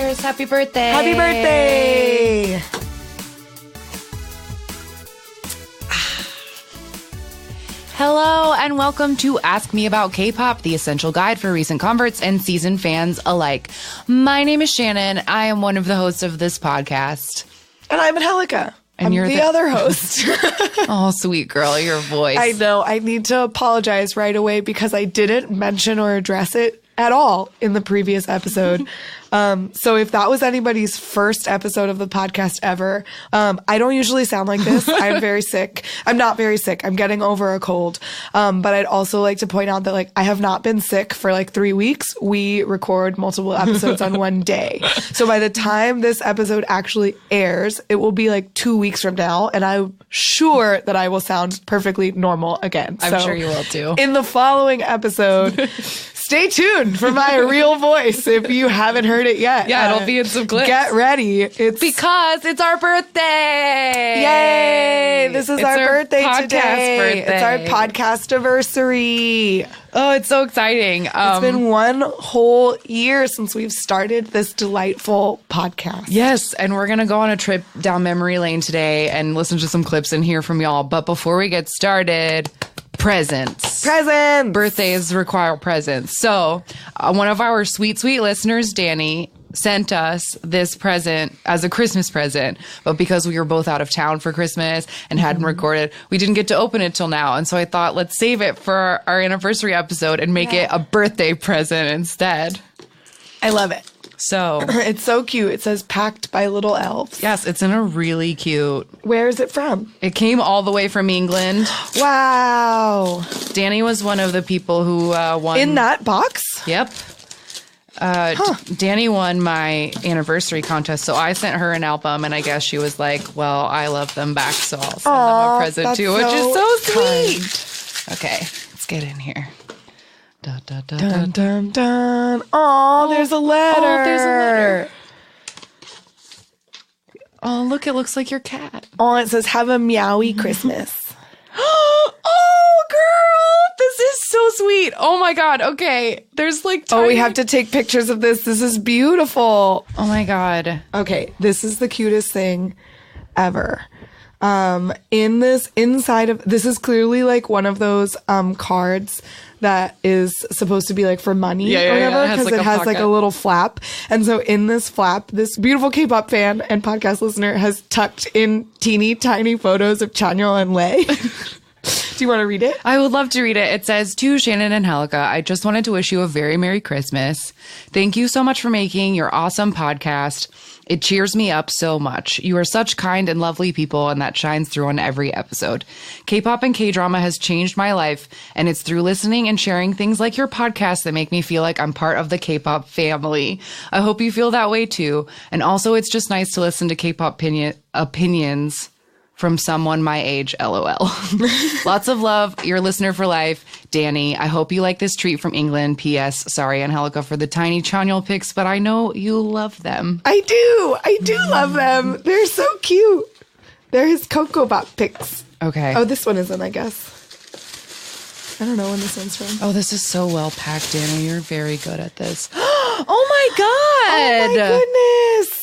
Cheers. Happy birthday. Happy birthday. Hello and welcome to Ask Me About K-Pop, the essential guide for recent converts and seasoned fans alike. My name is Shannon. I am one of the hosts of this podcast. And I'm Angelica. And you're the other host. Oh, sweet girl, your voice. I know. I need to apologize right away because I didn't mention or address it at all in the previous episode. So if that was anybody's first episode of the podcast ever, I don't usually sound like this. I'm very sick. I'm not very sick. I'm getting over a cold. But I'd also like to point out that I have not been sick for 3 weeks. We record multiple episodes on one day. So by the time this episode actually airs, it will be 2 weeks from now. And I'm sure that I will sound perfectly normal again. I'm sure you will too. In the following episode, stay tuned for my real voice if you haven't heard it yet. Yeah, it'll be in some clips. Get ready. It's because it's our birthday. Yay! This is our birthday today. Birthday. It's our podcast anniversary. Oh, it's so exciting. It's been one whole year since we've started this delightful podcast. Yes, and we're going to go on a trip down memory lane today and listen to some clips and hear from y'all. But before we get started, presents. Birthdays require presents. So one of our sweet, sweet listeners, Danny, sent us this present as a Christmas present. But because we were both out of town for Christmas and hadn't recorded, we didn't get to open it till now. And so I thought, let's save it for our anniversary episode and make it a birthday present instead. I love it. So it's so cute. It says packed by little elves. Yes, it's in a really cute. Where is it from? It came all the way from England. Wow. Danny was one of the people who won. In that box? Yep. Danny won my anniversary contest, so I sent her an album, and I guess she was like, well, I love them back, so I'll send them a present too, which is so sweet. Okay, let's get in here. Da, da, da, dun, dun, dun. Oh, there's a letter. Oh, there's a letter. Oh, look, it looks like your cat. Oh, it says, have a meowy Christmas. Oh, girl, this is so sweet. Oh my God. Okay. There's Oh, we have to take pictures of this. This is beautiful. Oh my God. Okay. This is the cutest thing ever. Inside of this is clearly one of those cards that is supposed to be for money or whatever, because it has a little flap. And so in this flap, this beautiful K-pop fan and podcast listener has tucked in teeny tiny photos of Chanyeol and Lay. Do you want to read it? I would love to read it. It says, to Shannon and Angelica, I just wanted to wish you a very Merry Christmas. Thank you so much for making your awesome podcast. It cheers me up so much. You are such kind and lovely people, and that shines through on every episode. K-pop and K-drama has changed my life, and it's through listening and sharing things like your podcast that make me feel like I'm part of the K-pop family. I hope you feel that way too. And also, it's just nice to listen to K-pop opinions from someone my age, LOL. Lots of love, your listener for life, Danny. I hope you like this treat from England. P.S. Sorry, Angelica, for the tiny Chanyeol pics, but I know you love them. I do love them. They're so cute. They're his Cocoa Bop pics. Okay. Oh, this one isn't, I guess. I don't know when this one's from. Oh, this is so well packed, Danny. You're very good at this. Oh my God. Oh my goodness.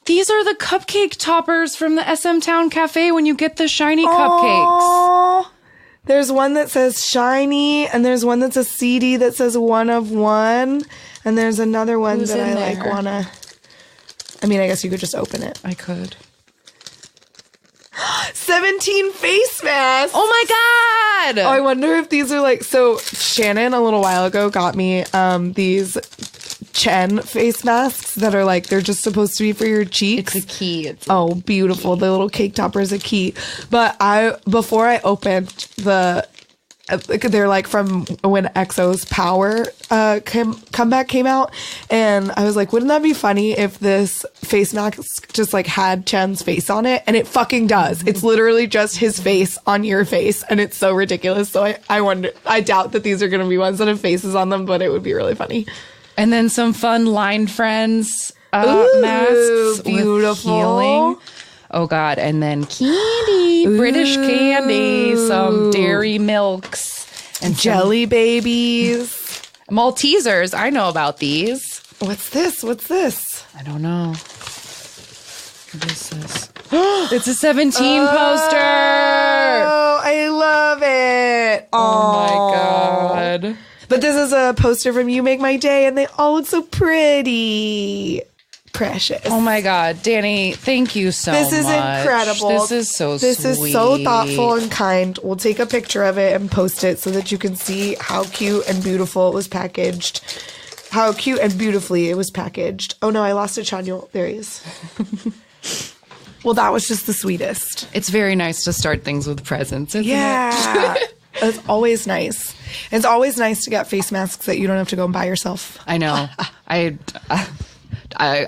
These are the cupcake toppers from the SM Town Cafe when you get the shiny cupcakes. Aww. There's one that says shiny, and there's one that's a CD that says 1 of 1, and there's another one that I wanna. I mean, I guess you could just open it. I could. 17 face masks. Oh my God. Oh, I wonder if these are so Shannon a little while ago got me these Chen face masks that are they're just supposed to be for your cheeks. It's a key. Oh, beautiful. The little cake topper is a key. But before I opened they're from when EXO's Power comeback came out. And I was like, wouldn't that be funny if this face mask just had Chen's face on it? And it fucking does. It's literally just his face on your face. And it's so ridiculous. So I doubt that these are going to be ones that have faces on them, but it would be really funny. And then some fun Line Friends masks. Beautiful. With healing. Oh, God. And then candy. British candy. Some dairy milks. And jelly babies. Maltesers. I know about these. What's this? I don't know. What is this? It's a 17 poster. Oh, I love it. Oh my God. But this is a poster from You Make My Day, and they all look so pretty. Precious. Oh my God, Danny, thank you so much. This is incredible. This is so sweet. This is so thoughtful and kind. We'll take a picture of it and post it so that you can see how cute and beautiful it was packaged. How cute and beautifully it was packaged. Oh no, I lost it, Chanyul. There he is. Well, that was just the sweetest. It's very nice to start things with presents, isn't it? It's always nice. It's always nice to get face masks that you don't have to go and buy yourself. I know. I'm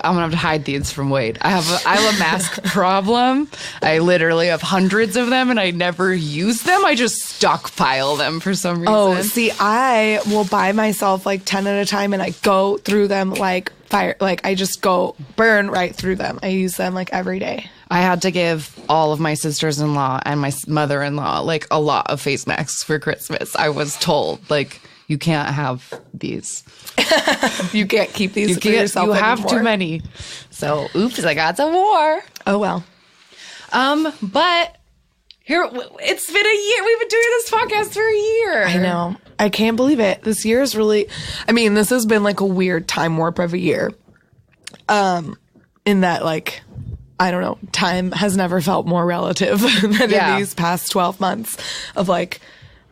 gonna have to hide these from Wade. I have a mask problem. I literally have hundreds of them, and I never use them. I just stockpile them for some reason. Oh, see, I will buy myself like 10 at a time, and I go through them like fire. Like I just go burn right through them. I use them like every day. I had to give all of my sisters-in-law and my mother-in-law like a lot of face masks for Christmas. I was told like, you can't have these. You can't keep these for yourself. You have anymore. too many. So, oops, I got some more. Oh, well. But here, it's been a year. We've been doing this podcast for a year. I know. I can't believe it. This year is really, I mean, this has been like a weird time warp of a year. In that, like, I don't know, time has never felt more relative than in these past 12 months of like,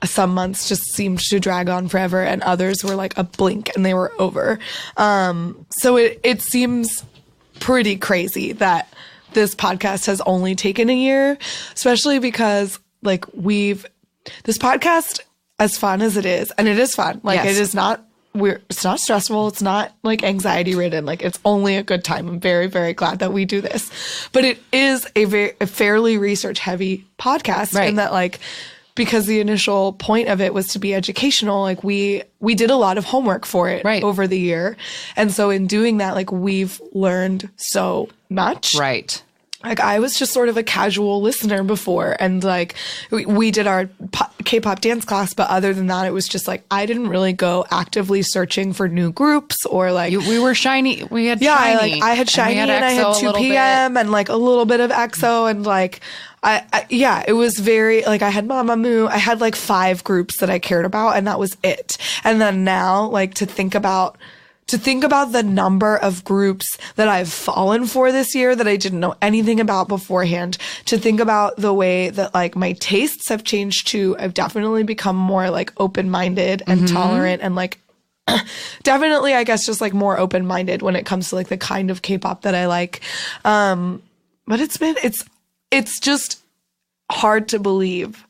some months just seemed to drag on forever and others were like a blink and they were over. So it seems pretty crazy that this podcast has only taken a year, especially because like this podcast, as fun as it is, and it is fun, like it is not it's not stressful. It's not like anxiety ridden. Like it's only a good time. I'm very, very glad that we do this, but it is a fairly research heavy podcast in that like, because the initial point of it was to be educational, like we did a lot of homework for it over the year. And so in doing that, like we've learned so much. Right. Like I was just sort of a casual listener before, and like we did our K-pop dance class, but other than that, it was just like I didn't really go actively searching for new groups or like we were Shiny. We had Shiny. I had Shiny and I had 2PM and like a little bit of EXO and like it was very like I had Mamamoo. I had like 5 groups that I cared about, and that was it. And then now, like to think about the number of groups that I've fallen for this year that I didn't know anything about beforehand, to think about the way that like my tastes have changed too. I've definitely become more like open-minded and tolerant and like definitely, I guess, just like more open-minded when it comes to like the kind of K-pop that I like. But it's just hard to believe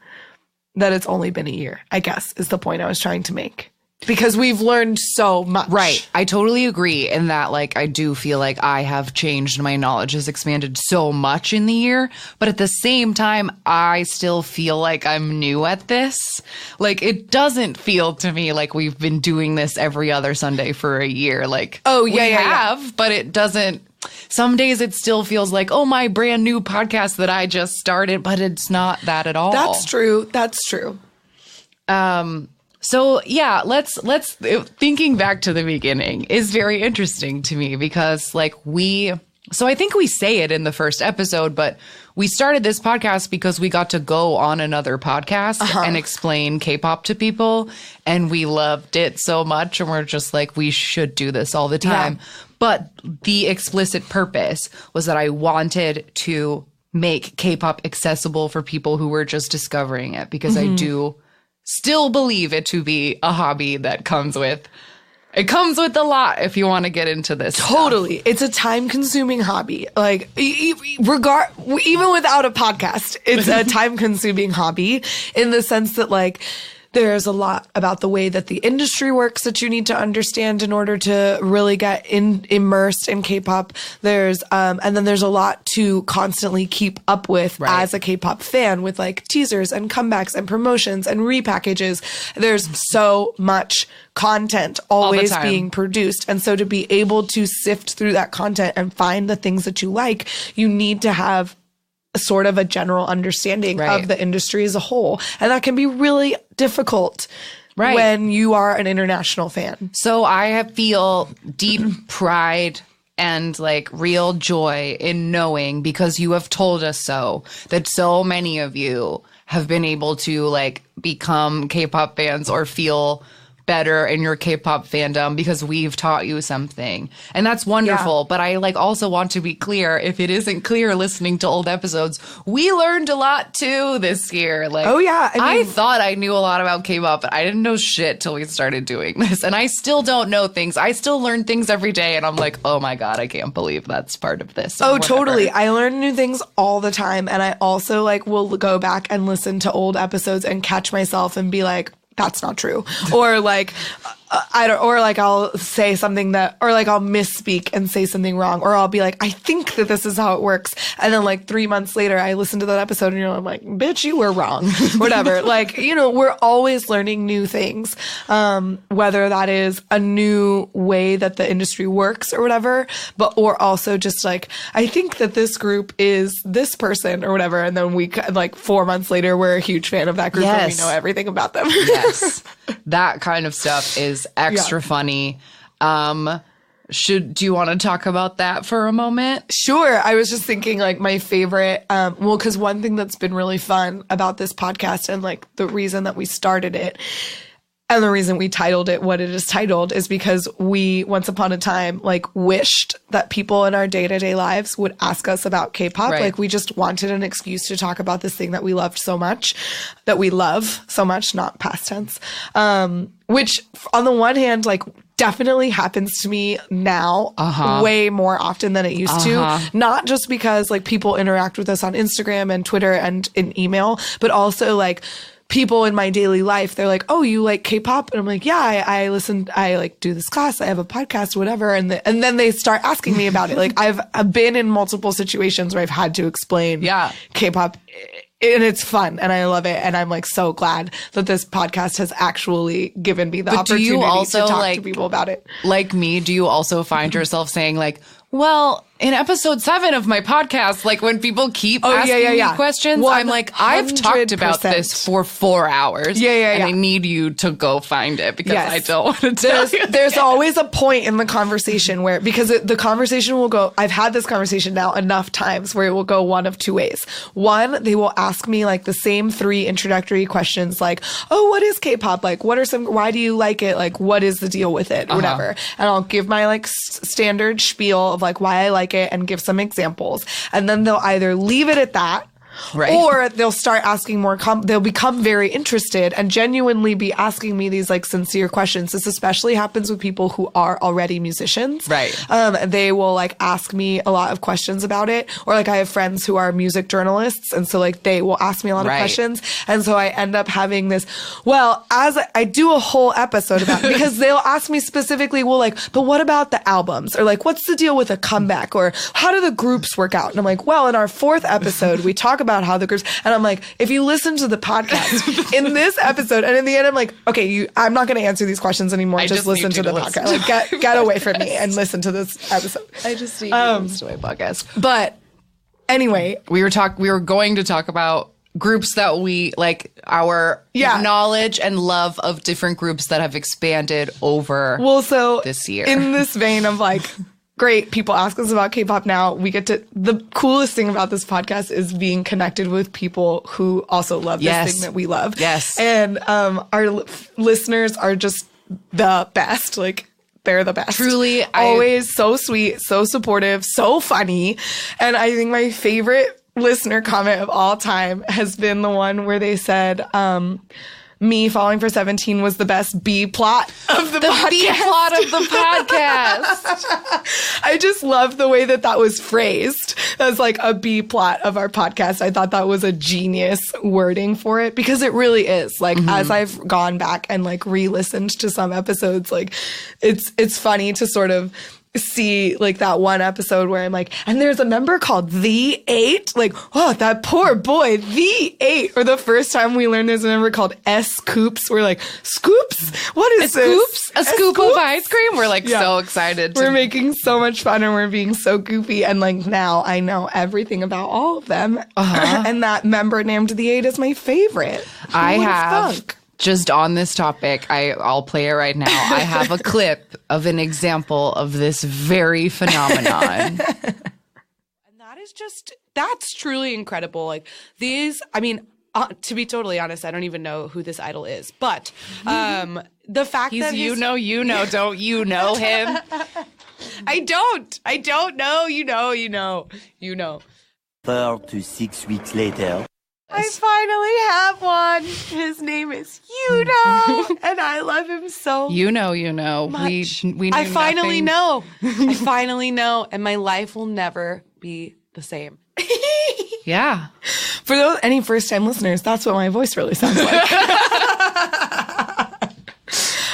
that it's only been a year, I guess, is the point I was trying to make. Because we've learned so much. Right. I totally agree in that, like, I do feel like I have changed. My knowledge has expanded so much in the year. But at the same time, I still feel like I'm new at this. Like, it doesn't feel to me like we've been doing this every other Sunday for a year. Like, we have, but it doesn't. Some days it still feels like, oh, my brand new podcast that I just started, but it's not that at all. That's true. That's true. So yeah, let's thinking back to the beginning is very interesting to me because like so I think we say it in the first episode, but we started this podcast because we got to go on another podcast and explain K-pop to people, and we loved it so much, and we're just like, we should do this all the time. Yeah. But the explicit purpose was that I wanted to make K-pop accessible for people who were just discovering it, because I do still believe it to be a hobby that comes with a lot if you want to get into this. Totally. It's a time-consuming hobby. Like, even without a podcast, it's a time-consuming hobby in the sense that, like, there's a lot about the way that the industry works that you need to understand in order to really get immersed in K-pop. There's, and then there's a lot to constantly keep up with as a K-pop fan, with like teasers and comebacks and promotions and repackages. There's so much content always being produced. And so to be able to sift through that content and find the things that you like, you need to have sort of a general understanding of the industry as a whole. And that can be really difficult when you are an international fan. So I feel deep pride and like real joy in knowing, because you have told us so, that so many of you have been able to like become K-pop fans or feel better in your K-pop fandom because we've taught you something. And that's wonderful. But I like also want to be clear, if it isn't clear listening to old episodes, we learned a lot too this year. Like, oh yeah. I thought I knew a lot about K-pop, but I didn't know shit till we started doing this. And I still don't know things. I still learn things every day. And I'm like, oh my God, I can't believe that's part of this. Oh, totally. I learn new things all the time. And I also like will go back and listen to old episodes and catch myself and be like, that's not true. Or like, I'll say something that, or like I'll misspeak and say something wrong, or I'll be like, I think that this is how it works. And then like 3 months later, I listen to that episode and I'm like, bitch, you were wrong. Whatever. Like, you know, we're always learning new things. Whether that is a new way that the industry works or whatever, or also just like, I think that this group is this person or whatever. And then we like 4 months later, we're a huge fan of that group and we know everything about them. Yes. That kind of stuff is extra funny. Do you want to talk about that for a moment? Sure. I was just thinking like my favorite, because one thing that's been really fun about this podcast and like the reason that we started it and the reason we titled it what it is titled is because we once upon a time like wished that people in our day-to-day lives would ask us about K-pop. Right. Like we just wanted an excuse to talk about this thing that we loved so much, that we love so much, not past tense. Which on the one hand, like definitely happens to me now way more often than it used to. Not just because like people interact with us on Instagram and Twitter and in email, but also like people in my daily life, they're like, oh, you like K-pop? And I'm like, yeah, I listen, I like do this class, I have a podcast, whatever. And then they start asking me about it. Like I've been in multiple situations where I've had to explain K-pop, and it's fun and I love it. And I'm like so glad that this podcast has actually given me the opportunity to talk to people about it. Like me, do you also find yourself saying like, well, in episode 7 of my podcast, like when people keep asking me questions, I'm like, I've talked about this for 4 hours. And I need you to go find it because I don't want to tell you. There's always a point in the conversation where, because the conversation will go, I've had this conversation now enough times where it will go one of two ways. One, they will ask me like the same 3 introductory questions like, oh, what is K-pop? Like, why do you like it? Like, what is the deal with it? Or whatever. And I'll give my like standard spiel of like why I like it and give some examples. And then they'll either leave it at that, or they'll start asking more, they'll become very interested and genuinely be asking me these like sincere questions. This especially happens with people who are already musicians. They will like ask me a lot of questions about it. Or like I have friends who are music journalists. And so like they will ask me a lot of questions. And so I end up having this, well, as I do a whole episode about it, because they'll ask me specifically, well, like, but what about the albums? Or like, what's the deal with a comeback? Or how do the groups work out? And I'm like, well, in our 4th episode, we talk about how the groups, and I'm like, if you listen to the podcast in this episode, and in the end, I'm like, okay, I'm not going to answer these questions anymore. Just listen to the podcast. Like, get away from me and listen to this episode. I just need to listen to my podcast. But anyway, we were going to talk about groups that we like, our knowledge and love of different groups that have expanded over this year. In this vein of like, great, people ask us about K-pop now. We get to, the coolest thing about this podcast is being connected with people who also love this thing that we love. And our listeners are just the best. Like, they're the best. Truly. Always so sweet, so supportive, so funny. And I think my favorite listener comment of all time has been the one where they said, me falling for 17 was the best B plot of the podcast. B plot of the podcast. I just love the way that was phrased as like a B plot of our podcast. I thought that was a genius wording for it because it really is. Like as I've gone back and like re-listened to some episodes, like it's funny to sort of see like that one episode where I'm like, and there's a member called The 8. Like, oh, that poor boy, The 8. Or the first time we learned there's a member called Scoops. We're like, Scoops? What is this? A scoop of ice cream? We're like so excited. We're making so much fun and we're being so goofy. And like now I know everything about all of them. And that member named The 8 is my favorite. I have just on this topic, I'll play it right now. I have a clip of an example of this very phenomenon. And that's truly incredible. Like these, I mean, to be totally honest, I don't even know who this idol is, but the fact that don't you know him? I don't know, 4 to 6 weeks later. I finally have one. His name is and I love him so much. We knew I finally nothing. know. I finally know, and my life will never be the same. Yeah. For any first-time listeners, that's what my voice really sounds like.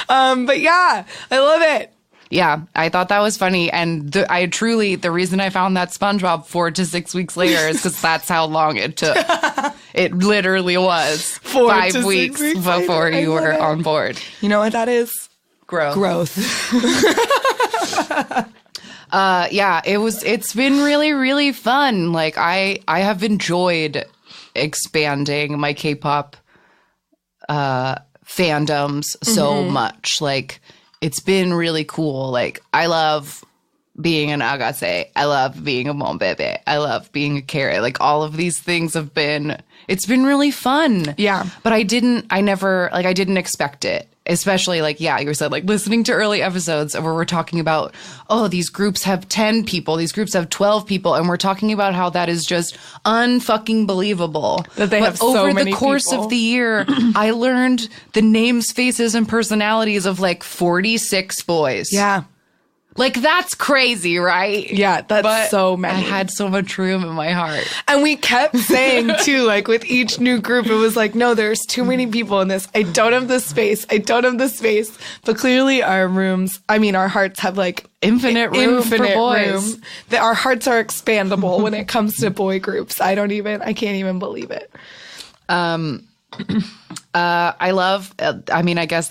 But yeah, I love it. Yeah, I thought that was funny. And the reason I found that SpongeBob 4 to 6 weeks later is because that's how long it took. It literally was 5 weeks before you were on board. You know what that is? Growth. Yeah, it's been really, really fun. Like I have enjoyed expanding my K-pop fandoms so much. Like it's been really cool. Like I love being an Agase. I love being a Monbebe. I love being a Carrot. Like all of these things it's been really fun. Yeah. But I didn't expect it. Especially like, yeah, you said like listening to early episodes where we're talking about, oh, these groups have 10 people, these groups have 12 people. And we're talking about how that is just unfucking believable. That they have so many people. Over the course of the year, I learned the names, faces, and personalities of like 46 boys. Yeah. Like, that's crazy, right? Yeah, that's so many. I had so much room in my heart. And we kept saying, too, like, with each new group, it was like, no, there's too many people in this. I don't have the space. But clearly our hearts have, like, infinite room for boys. Our hearts are expandable when it comes to boy groups. I can't even believe it. I guess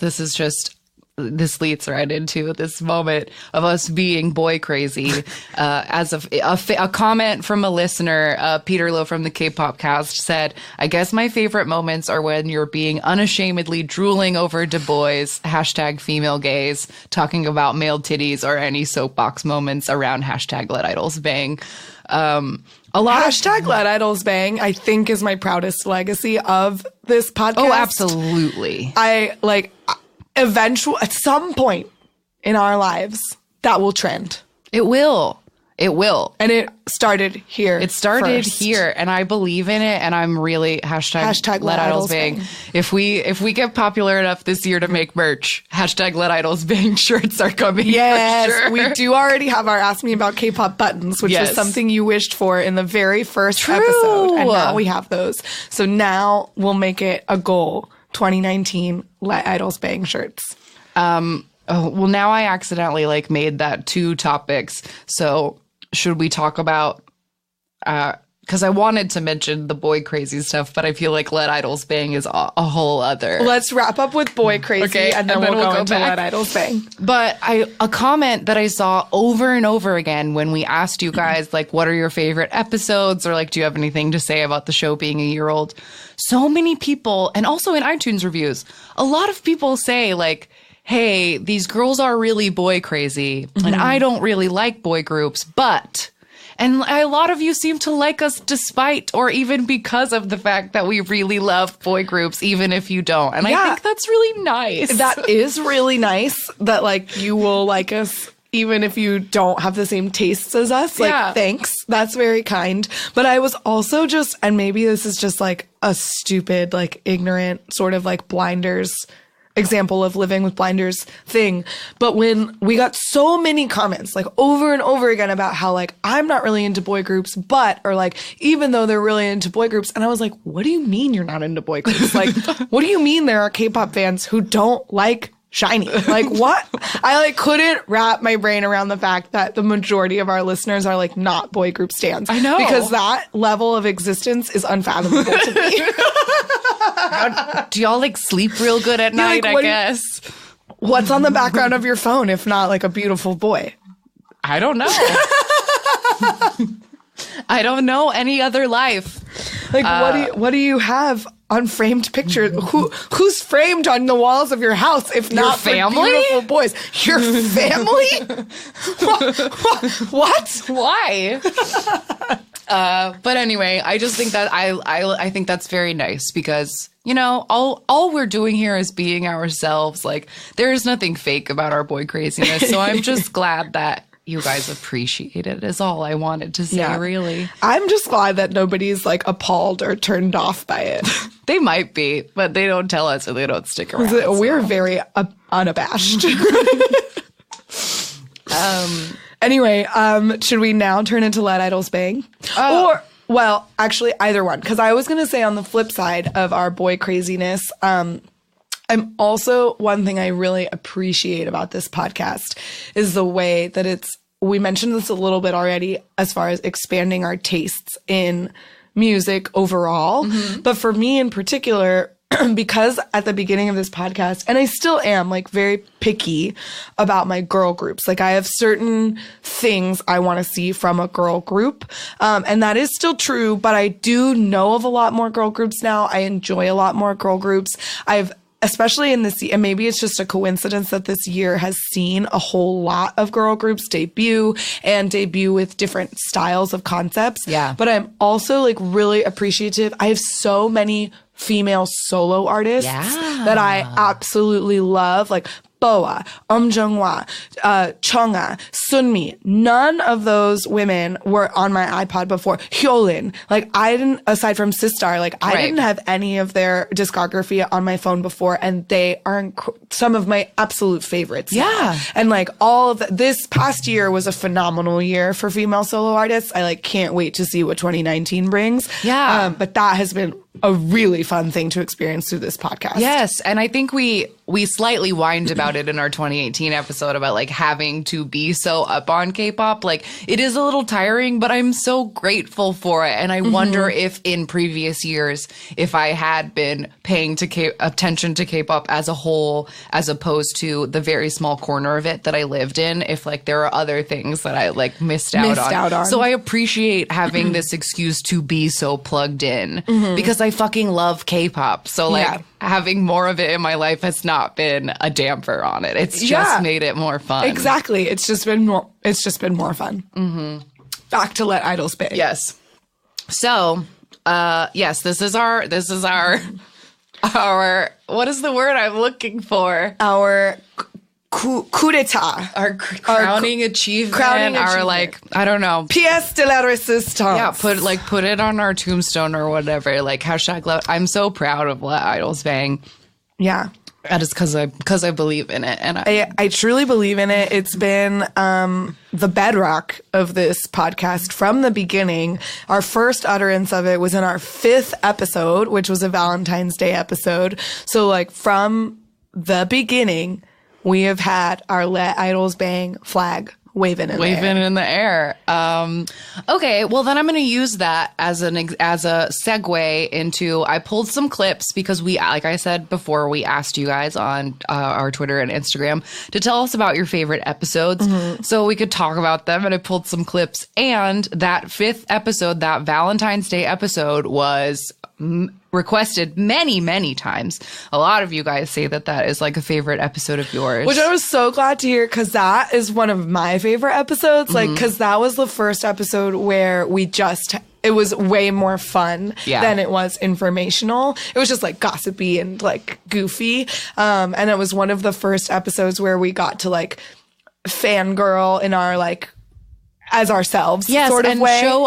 this leads right into this moment of us being boy crazy. As a comment from a listener, Peter Lowe from the K-pop cast said, I guess my favorite moments are when you're being unashamedly drooling over Du Bois, #female gaze, talking about male titties, or any soapbox moments around #let idols bang. Let idols bang, I think, is my proudest legacy of this podcast. Oh, absolutely. Eventually, at some point in our lives, that will trend. It will. And it started here. Here, and I believe in it, and I'm really let idols bang. If we get popular enough this year to make merch, let idols bang shirts are coming. Yes, for sure. We do already have our Ask Me About K-pop buttons, which was something you wished for in the very first episode, and now we have those. So now we'll make it a goal. 2019 Let Idols Bang shirts. Well, now I accidentally made that 2 topics. So should we talk about, because I wanted to mention the boy crazy stuff, but I feel like Let Idols Bang is a whole other. Let's wrap up with boy crazy, and then we'll go into back. Let Idols Bang. But a comment that I saw over and over again when we asked you guys, what are your favorite episodes, or do you have anything to say about the show being a year old? So many people, and also in iTunes reviews, a lot of people say hey, these girls are really boy crazy, and I don't really like boy groups, but... And a lot of you seem to like us despite or even because of the fact that we really love boy groups, even if you don't. And I think that's really nice. That is really nice that you will like us even if you don't have the same tastes as us. Thanks. That's very kind. But I was also and maybe this is just a stupid, ignorant sort of blinders example of living with blinders thing. But when we got so many comments over and over again about how I'm not really into boy groups, but, or even though they're really into boy groups. And I was like, what do you mean you're not into boy groups? What do you mean there are K-pop fans who don't like Shiny? What? I couldn't wrap my brain around the fact that the majority of our listeners are not boy group stans. I know. Because that level of existence is unfathomable to me. Do y'all sleep real good at night, I guess? What's on the background of your phone if not a beautiful boy? I don't know. I don't know any other life. What do you have on framed pictures. Who's framed on the walls of your house if not family? for beautiful boys? Your family? What? Why? But anyway, I just think that I think that's very nice because, you know, all we're doing here is being ourselves. Like, there is nothing fake about our boy craziness. So I'm just glad that you guys appreciate it is all I wanted to say, really. I'm just glad that nobody's like appalled or turned off by it. They might be, but they don't tell us or they don't stick around. We're very unabashed. Anyway, should we now turn into Let Idols Bang? Or, well, actually, either one. Because I was going to say on the flip side of our boy craziness, I'm also, one thing I really appreciate about this podcast is the way that we mentioned this a little bit already as far as expanding our tastes in music overall. Mm-hmm. But for me in particular, because at the beginning of this podcast, and I still am like very picky about my girl groups. Like I have certain things I want to see from a girl group. And that is still true, but I do know of a lot more girl groups now. I enjoy a lot more girl groups. Especially in this, and maybe it's just a coincidence that this year has seen a whole lot of girl groups debut with different styles of concepts. Yeah. But I'm also like really appreciative. I have so many female solo artists that I absolutely love, like Boa, Jung-hwa, Chungha, Sunmi. None of those women were on my iPod before. Hyolyn, like I didn't, aside from Sistar, like I didn't have any of their discography on my phone before, and they are some of my absolute favorites. Yeah. Now. And like all of this past year was a phenomenal year for female solo artists. I like can't wait to see what 2019 brings. Yeah. But that has been a really fun thing to experience through this podcast. Yes. And I think we slightly whined about it in our 2018 episode about like having to be so up on K-pop. Like it is a little tiring, but I'm so grateful for it. And I wonder if in previous years, if I had been paying attention to K-pop as a whole, as opposed to the very small corner of it that I lived in, if like there are other things that I like missed out on. So I appreciate having this excuse to be so plugged in because I fucking love K-pop. So like having more of it in my life has not been a damper on it. It's just made it more fun. Exactly. It's just been more fun. Back to Let Idols Bang. Yes. So, yes, this is our what is the word I'm looking for? Our coup d'etat. Our crowning achievement. Our like, I don't know. Pièce de la résistance. Yeah, put it on our tombstone or whatever. Like hashtag. I'm so proud of Let Idols Bang. Yeah. That is because I believe in it, and I truly believe in it. It's been the bedrock of this podcast from the beginning. Our first utterance of it was in our 5th episode, which was a Valentine's Day episode. So like from the beginning, we have had our Let Idols Bang flag waving in the air. Okay, well then I'm going to use that as a segue into. I pulled some clips because we, like I said before, we asked you guys on our Twitter and Instagram to tell us about your favorite episodes, so we could talk about them. And I pulled some clips, and that 5th episode, that Valentine's Day episode, was requested many times. A lot of you guys say that is like a favorite episode of yours, which I was so glad to hear, because that is one of my favorite episodes. Like, because that was the first episode where it was way more fun than it was informational. It was just like gossipy and like goofy. And it was one of the first episodes where we got to like fangirl in our like as ourselves, sort of way. Show,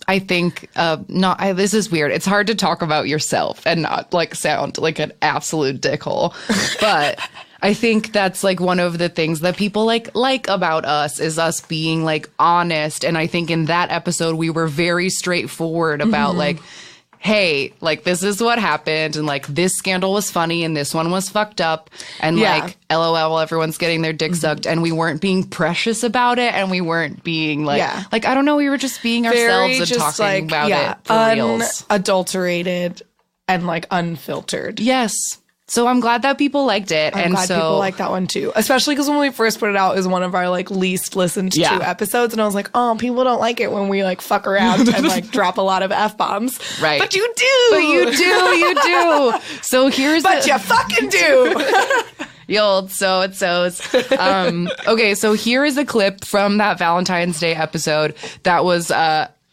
I think, this is weird. It's hard to talk about yourself and not like sound like an absolute dickhole. But I think that's like one of the things that people like about us is us being like honest. And I think in that episode, we were very straightforward about like, hey, like this is what happened, and like this scandal was funny and this one was fucked up, and like LOL, everyone's getting their dick sucked, and we weren't being precious about it, and we weren't being like I don't know, we were just being ourselves and talking about it for reals, unadulterated and like unfiltered. Yes. So I'm glad that people liked it. I'm glad people like that one too. Especially because when we first put it out, it was one of our like least listened to episodes. And I was like, oh, people don't like it when we like fuck around and like drop a lot of F-bombs. Right. But you do. So here's But you fucking do. The old so it so's. Okay, so here is a clip from that Valentine's Day episode that was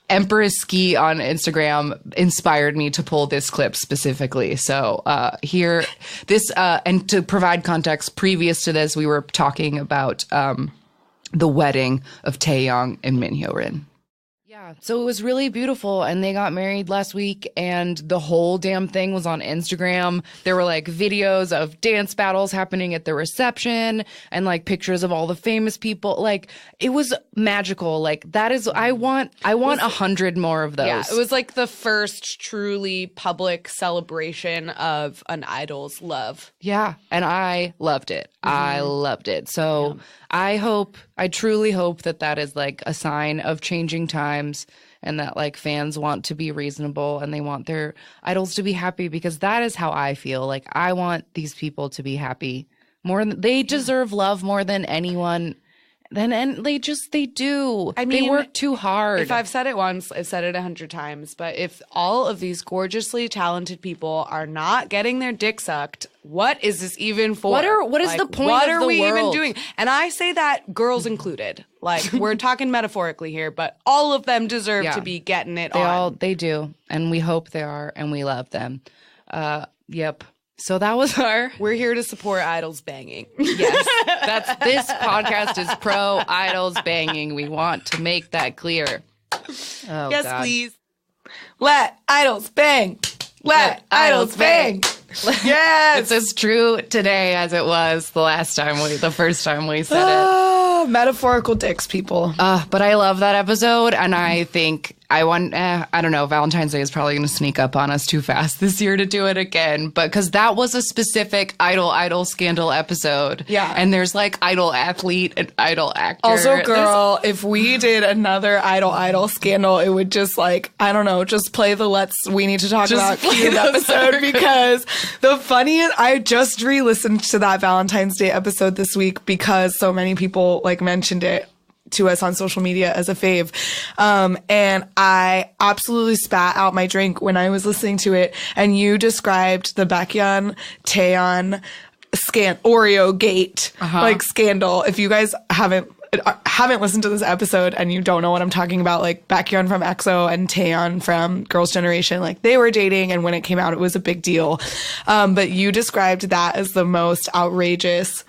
Empress Ski on Instagram inspired me to pull this clip specifically. So here, this and to provide context, previous to this, we were talking about the wedding of Taeyong and Min Hyo-rin. Yeah, so it was really beautiful, and they got married last week, and the whole damn thing was on Instagram. There were like videos of dance battles happening at the reception, and like pictures of all the famous people. Like it was magical. Like that is, I want 100 more of those. Yeah, it was like the first truly public celebration of an idol's love. Yeah, and I loved it. I loved it. So I truly hope that is like a sign of changing times, and that like fans want to be reasonable and they want their idols to be happy, because that is how I feel. Like I want these people to be happy more than they deserve love more than anyone. And they do. I mean, they work too hard. If I've said it once, I've said it 100 times. But if all of these gorgeously talented people are not getting their dick sucked, what is this even for? What is the point what of are the we world? even doing? And I say that girls included. Like we're talking metaphorically here, but all of them deserve to be getting it on. They do, and we hope they are, and we love them. Yep. So that was We're here to support idols banging. Yes, this podcast is pro idols banging. We want to make that clear. Oh, yes, God. please. Let idols bang. Let idols bang. Yes. It's as true today as it was the first time we said it. Metaphorical dicks, people. But I love that episode, and I think I don't know, Valentine's Day is probably going to sneak up on us too fast this year to do it again, but because that was a specific idol scandal episode. Yeah. And there's like idol athlete and idol actor. Also, girl, if we did another idol scandal, it would just like, I don't know, just play the We Need to Talk About Cube episode, because the funniest, I just re-listened to that Valentine's Day episode this week because so many people like mentioned it to us on social media as a fave. And I absolutely spat out my drink when I was listening to it. And you described the Baekhyun, Taeyeon Oreo gate, like scandal. If you guys haven't listened to this episode and you don't know what I'm talking about, like Baekhyun from EXO and Taeyeon from Girls' Generation, like they were dating, and when it came out, it was a big deal. But you described that as the most outrageous,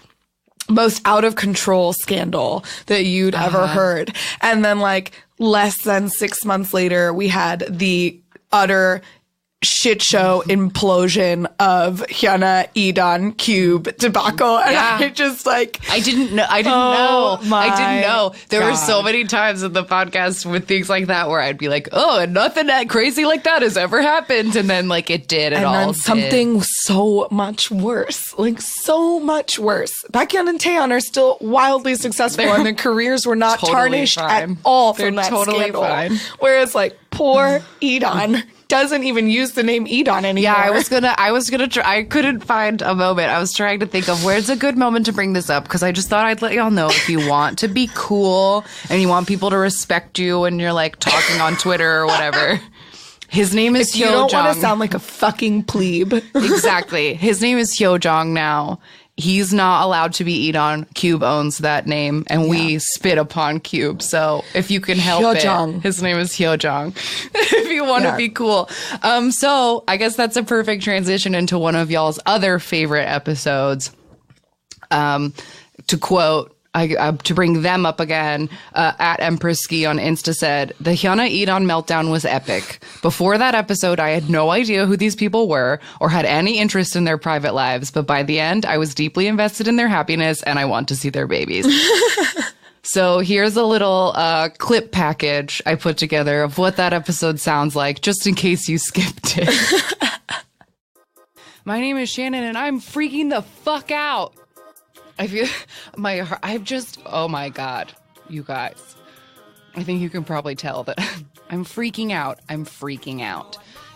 most out of control scandal that you'd ever heard. And then like less than 6 months later, we had the utter shit show implosion of Hyuna Edan Cube debacle. And I just like, I didn't know. There were so many times in the podcast with things like that where I'd be like, oh, and nothing that crazy like that has ever happened. And then like it did. And then something so much worse. Baekhyun and Taeyeon are still wildly successful, and their careers were not tarnished at all from that scandal. Fine. Whereas like poor Edan doesn't even use the name Edan anymore. Yeah, I was gonna try. I couldn't find a moment. I was trying to think of where's a good moment to bring this up, because I just thought I'd let y'all know, if you want to be cool and you want people to respect you and you're like talking on Twitter or whatever. His name is Hyojong. You don't want to sound like a fucking plebe. Exactly. His name is Hyojong now. He's not allowed to be Edan. Cube owns that name, and we spit upon Cube. So if you can help it, his name is Hyojong. If you want to be cool. So I guess that's a perfect transition into one of y'all's other favorite episodes. To quote, to bring them up again, at Empress Ski on Insta said, the Hyuna Edan meltdown was epic. Before that episode, I had no idea who these people were or had any interest in their private lives. But by the end, I was deeply invested in their happiness and I want to see their babies. So here's a little clip package I put together of what that episode sounds like, just in case you skipped it. My name is Shannon and I'm freaking the fuck out. I feel my heart. Oh my God, you guys. I think you can probably tell that I'm freaking out.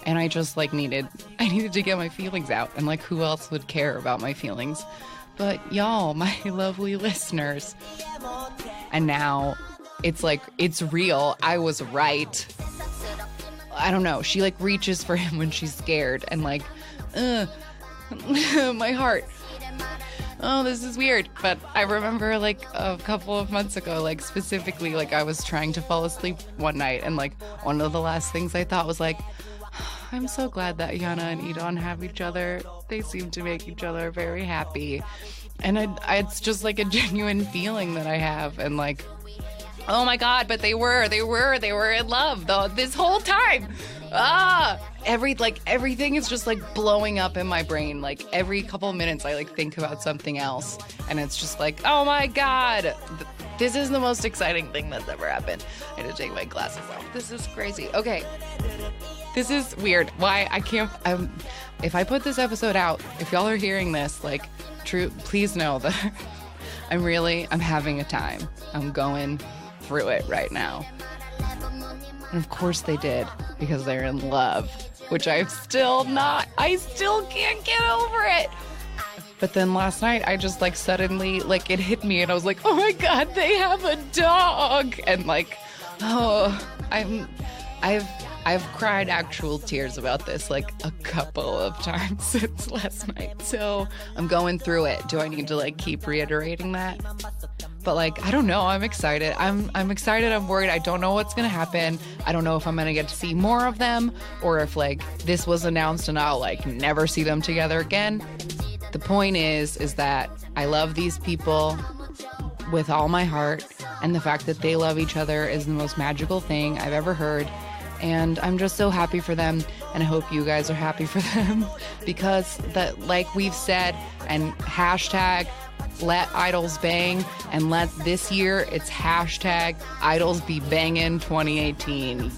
And I just like needed to get my feelings out. And like, who else would care about my feelings but y'all, my lovely listeners? And now it's like, it's real. I was right. I don't know. She like reaches for him when she's scared and like, my heart. Oh, this is weird. But I remember like a couple of months ago, like specifically, like I was trying to fall asleep one night. And like one of the last things I thought was like, I'm so glad that Yana and Edon have each other. They seem to make each other very happy. And it's just like a genuine feeling that I have. And like, oh my God, but they were in love though this whole time. Everything is just like blowing up in my brain. Like every couple of minutes I like think about something else. And it's just like, oh my God, this is the most exciting thing that's ever happened. I had to take my glasses off. This is crazy. Okay. This is weird. Why I can't, if I put this episode out, if y'all are hearing this, like, please know that I'm having a time. I'm going through it right now. And of course they did, because they're in love, which I still can't get over it. But then last night, I just like suddenly, like it hit me and I was like, oh my God, they have a dog. And like, I've cried actual tears about this like a couple of times since last night. So I'm going through it. Do I need to like keep reiterating that? But like, I don't know. I'm excited. I'm excited. I'm worried. I don't know what's going to happen. I don't know if I'm going to get to see more of them or if like this was announced and I'll like never see them together again. The point is that I love these people with all my heart. And the fact that they love each other is the most magical thing I've ever heard. And I'm just so happy for them, and I hope you guys are happy for them, because that, like we've said, and hashtag let idols bang, and let this year it's hashtag idols be banging 2018.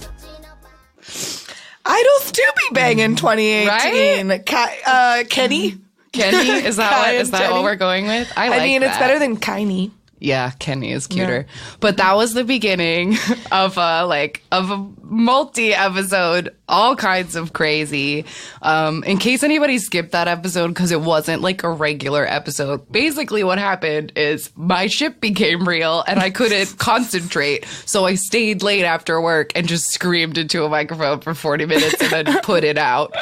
Idols do be banging 2018. Right? Kenny? Kenny? Is that what we're going with? I mean, it's better than Kiney. Yeah, Kenny is cuter. Yeah. But that was the beginning of a multi-episode, all kinds of crazy. In case anybody skipped that episode because it wasn't like a regular episode, basically what happened is my ship became real and I couldn't concentrate. So I stayed late after work and just screamed into a microphone for 40 minutes and then put it out.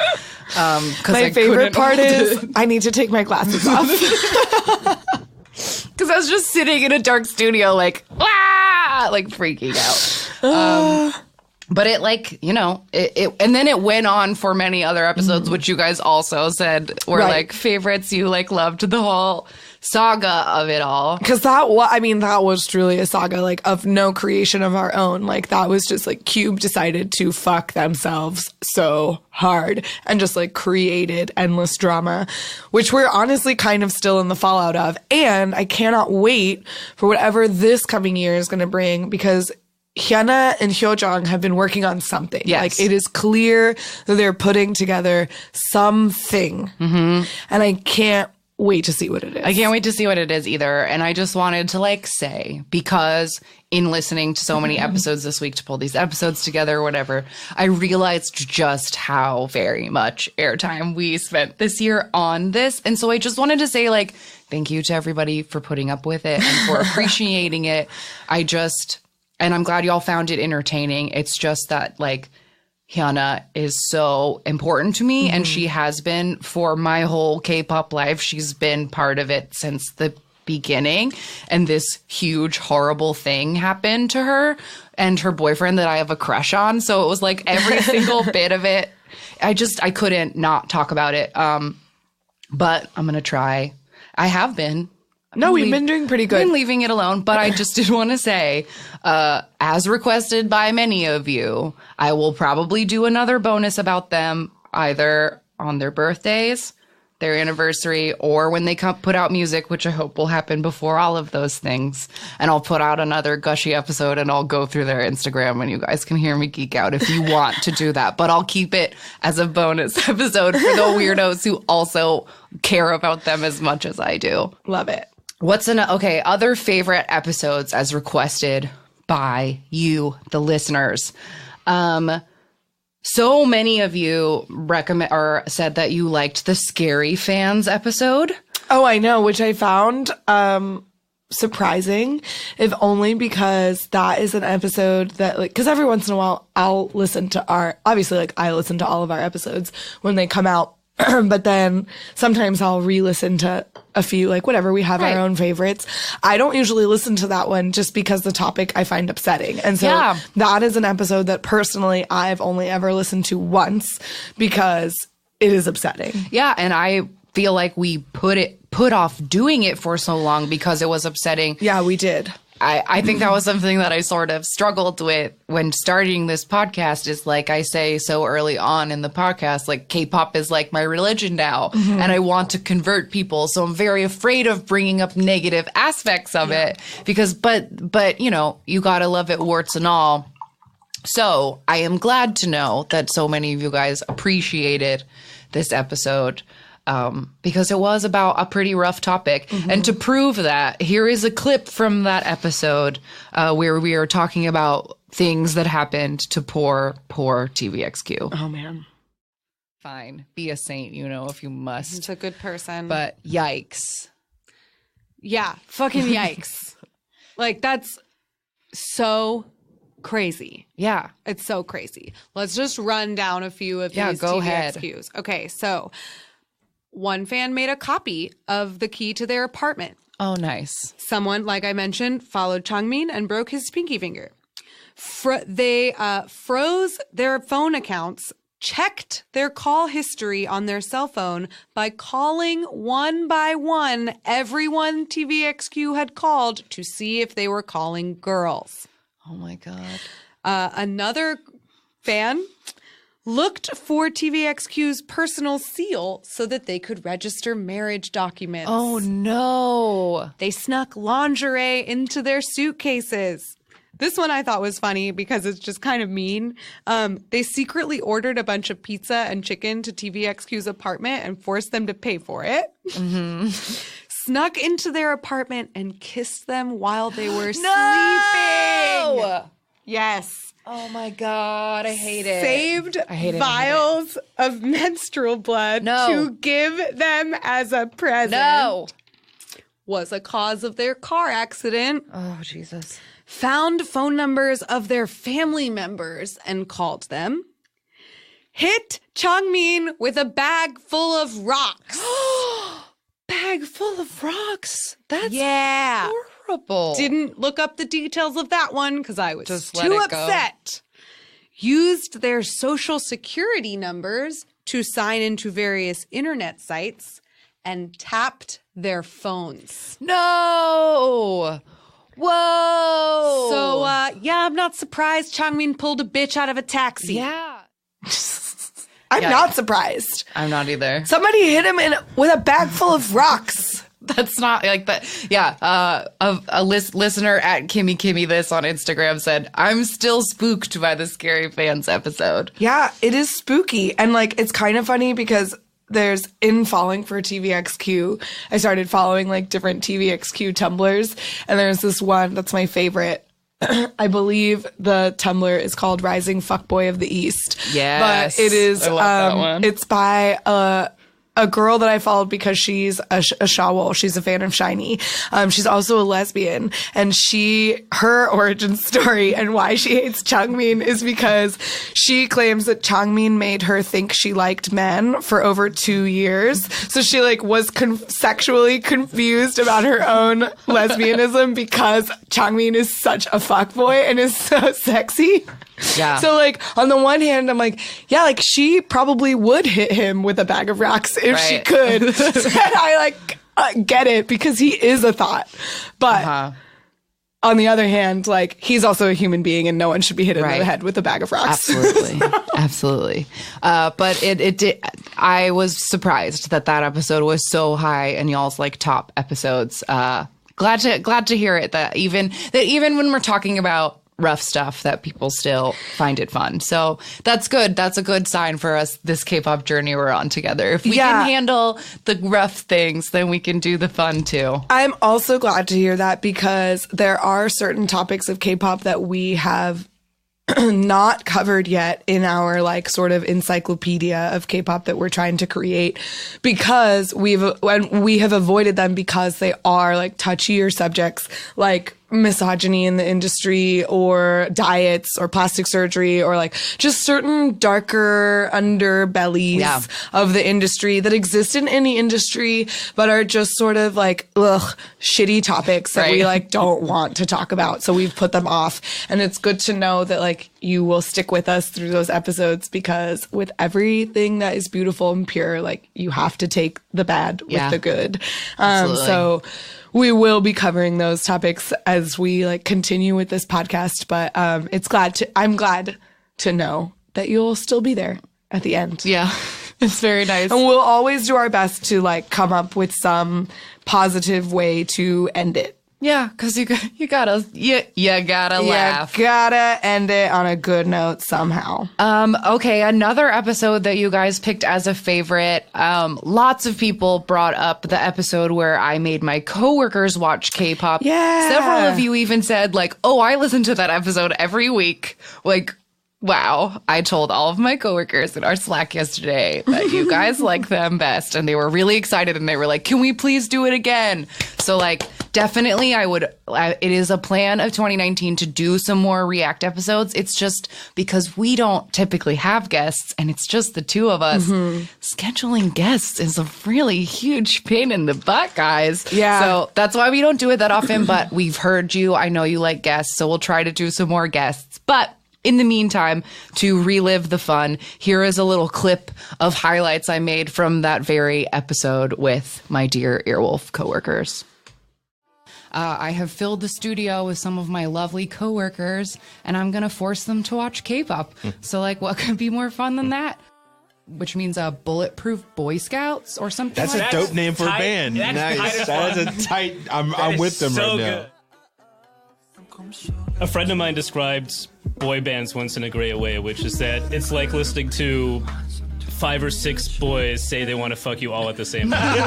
My favorite part is I need to take my glasses off. Because I was just sitting in a dark studio, like, like freaking out. But it, like, you know, it and then it went on for many other episodes, which you guys also said were like favorites. You like loved the whole saga of it all. Because that was truly a saga, like, of no creation of our own. Like, that was just like Cube decided to fuck themselves so hard and just like created endless drama, which we're honestly kind of still in the fallout of. And I cannot wait for whatever this coming year is going to bring, because Hyuna and Hyojong have been working on something. Yes. Like, it is clear that they're putting together something. Mm-hmm. And I can't wait to see what it is. I can't wait to see what it is either. And I just wanted to like say, because in listening to so many episodes this week to pull these episodes together or whatever, I realized just how very much airtime we spent this year on this. And so I just wanted to say, like, thank you to everybody for putting up with it and for appreciating it. And I'm glad y'all found it entertaining. It's just that, like, Hyuna is so important to me, and she has been for my whole K-pop life. She's been part of it since the beginning, and this huge, horrible thing happened to her and her boyfriend that I have a crush on. So it was like every single bit of it. I couldn't not talk about it. But I'm going to try. I have been. No, we've been doing pretty good. I've been leaving it alone, but I just did want to say, as requested by many of you, I will probably do another bonus about them either on their birthdays, their anniversary, or when they put out music, which I hope will happen before all of those things. And I'll put out another gushy episode and I'll go through their Instagram and you guys can hear me geek out if you want to do that. But I'll keep it as a bonus episode for the weirdos who also care about them as much as I do. Love it. Other favorite episodes as requested by you, the listeners. So many of you recommend or said that you liked the Scary Fans episode. Oh, I know, which I found surprising, if only because that is an episode that, like, because every once in a while I'll listen to obviously, like, I listen to all of our episodes when they come out, but then sometimes I'll re-listen to a few, like, whatever, we have our own favorites. I don't usually listen to that one just because the topic I find upsetting. And so that is an episode that personally I've only ever listened to once because it is upsetting. Yeah, and I feel like we put off doing it for so long because it was upsetting. Yeah, we did. I think that was something that I sort of struggled with when starting this podcast, is like I say so early on in the podcast, like K-pop is like my religion now, and I want to convert people. So I'm very afraid of bringing up negative aspects of it because, but you know, you gotta love it, warts and all. So I am glad to know that so many of you guys appreciated this episode. Because it was about a pretty rough topic. And to prove that, here is a clip from that episode where we are talking about things that happened to poor TVXQ. Oh, man. Fine. Be a saint, you know, if you must. He's a good person. But yikes. Yeah, fucking yikes. Like, that's so crazy. Yeah. It's so crazy. Let's just run down a few of these go TVXQs. Okay, so one fan made a copy of the key to their apartment. Oh, nice. Someone, like I mentioned, followed Changmin and broke his pinky finger. They froze their phone accounts, checked their call history on their cell phone by calling one by one everyone TVXQ had called to see if they were calling girls. Oh, my God. Another fan looked for TVXQ's personal seal so that they could register marriage documents. Oh, no. They snuck lingerie into their suitcases. This one I thought was funny because it's just kind of mean. They secretly ordered a bunch of pizza and chicken to TVXQ's apartment and forced them to pay for it. Snuck into their apartment and kissed them while they were sleeping. Yes. Oh, my God. I hate it. Saved vials of menstrual blood to give them as a present. No. Was a cause of their car accident. Oh, Jesus. Found phone numbers of their family members and called them. Hit Changmin with a bag full of rocks. Bag full of rocks? That's horrible. Didn't look up the details of that one because I was Just too let it go. upset. Used their social security numbers to sign into various internet sites and tapped their phones. No. Whoa. So, I'm not surprised Changmin pulled a bitch out of a taxi. Yeah. I'm not surprised. I'm not either. Somebody hit him with a bag full of rocks. That's not like that. Yeah. A listener at Kimmy this on Instagram said, I'm still spooked by the Scary Fans episode. Yeah, it is spooky. And like, it's kind of funny because in falling for TVXQ, I started following like different TVXQ Tumblrs. And there's this one that's my favorite. I believe the Tumblr is called Rising Fuckboy of the East. Yes. But it is, I love that one. It's by a girl that I followed because she's a Shawol. She's a fan of SHINee. She's also a lesbian, and her origin story and why she hates Changmin is because she claims that Changmin made her think she liked men for over 2 years. So she like was sexually confused about her own lesbianism because Changmin is such a fuckboy and is so sexy. Yeah. So, like, on the one hand, I'm like, yeah, like, she probably would hit him with a bag of rocks if she could. And I, get it because he is a thought. But on the other hand, like, he's also a human being and no one should be hit in the head with a bag of rocks. Absolutely. Absolutely. But it did. I was surprised that episode was so high in y'all's, like, top episodes. Glad to hear it that even when we're talking about rough stuff that people still find it fun. So that's good. That's a good sign for us, this K-pop journey we're on together. If we can handle the rough things, then we can do the fun too. I'm also glad to hear that because there are certain topics of K-pop that we have not covered yet in our like sort of encyclopedia of K-pop that we're trying to create, because we have avoided them because they are like touchier subjects, like misogyny in the industry or diets or plastic surgery or like just certain darker underbellies of the industry that exist in any industry but are just sort of like shitty topics that we like don't want to talk about, so we've put them off. And it's good to know that like you will stick with us through those episodes, because with everything that is beautiful and pure, like you have to take the bad with the good. So we will be covering those topics as we like continue with this podcast, but I'm glad to know that you'll still be there at the end. Yeah. It's very nice. And we'll always do our best to like come up with some positive way to end it. Yeah, because you gotta laugh. You gotta end it on a good note somehow. Okay, another episode that you guys picked as a favorite. Lots of people brought up the episode where I made my coworkers watch K-pop. Yeah. Several of you even said like, "Oh, I listen to that episode every week." Like, wow. I told all of my coworkers in our Slack yesterday that you guys like them best, and they were really excited, and they were like, "Can we please do it again?" So like, definitely it is a plan of 2019 to do some more React episodes. It's just because we don't typically have guests and it's just the two of us. Scheduling guests is a really huge pain in the butt, guys. Yeah. So that's why we don't do it that often, but we've heard you. I know you like guests, so we'll try to do some more guests. But in the meantime, to relive the fun, here is a little clip of highlights I made from that very episode with my dear Earwolf coworkers. I have filled the studio with some of my lovely coworkers, and I'm going to force them to watch K-pop. So, like, what could be more fun than that? Which means Bulletproof Boy Scouts or something. That's a dope name for a band. Nice. That is a tight. I'm with them right now. A friend of mine described boy bands once in a great way, which is that it's like listening to 5 or 6 boys say they want to fuck you all at the same time.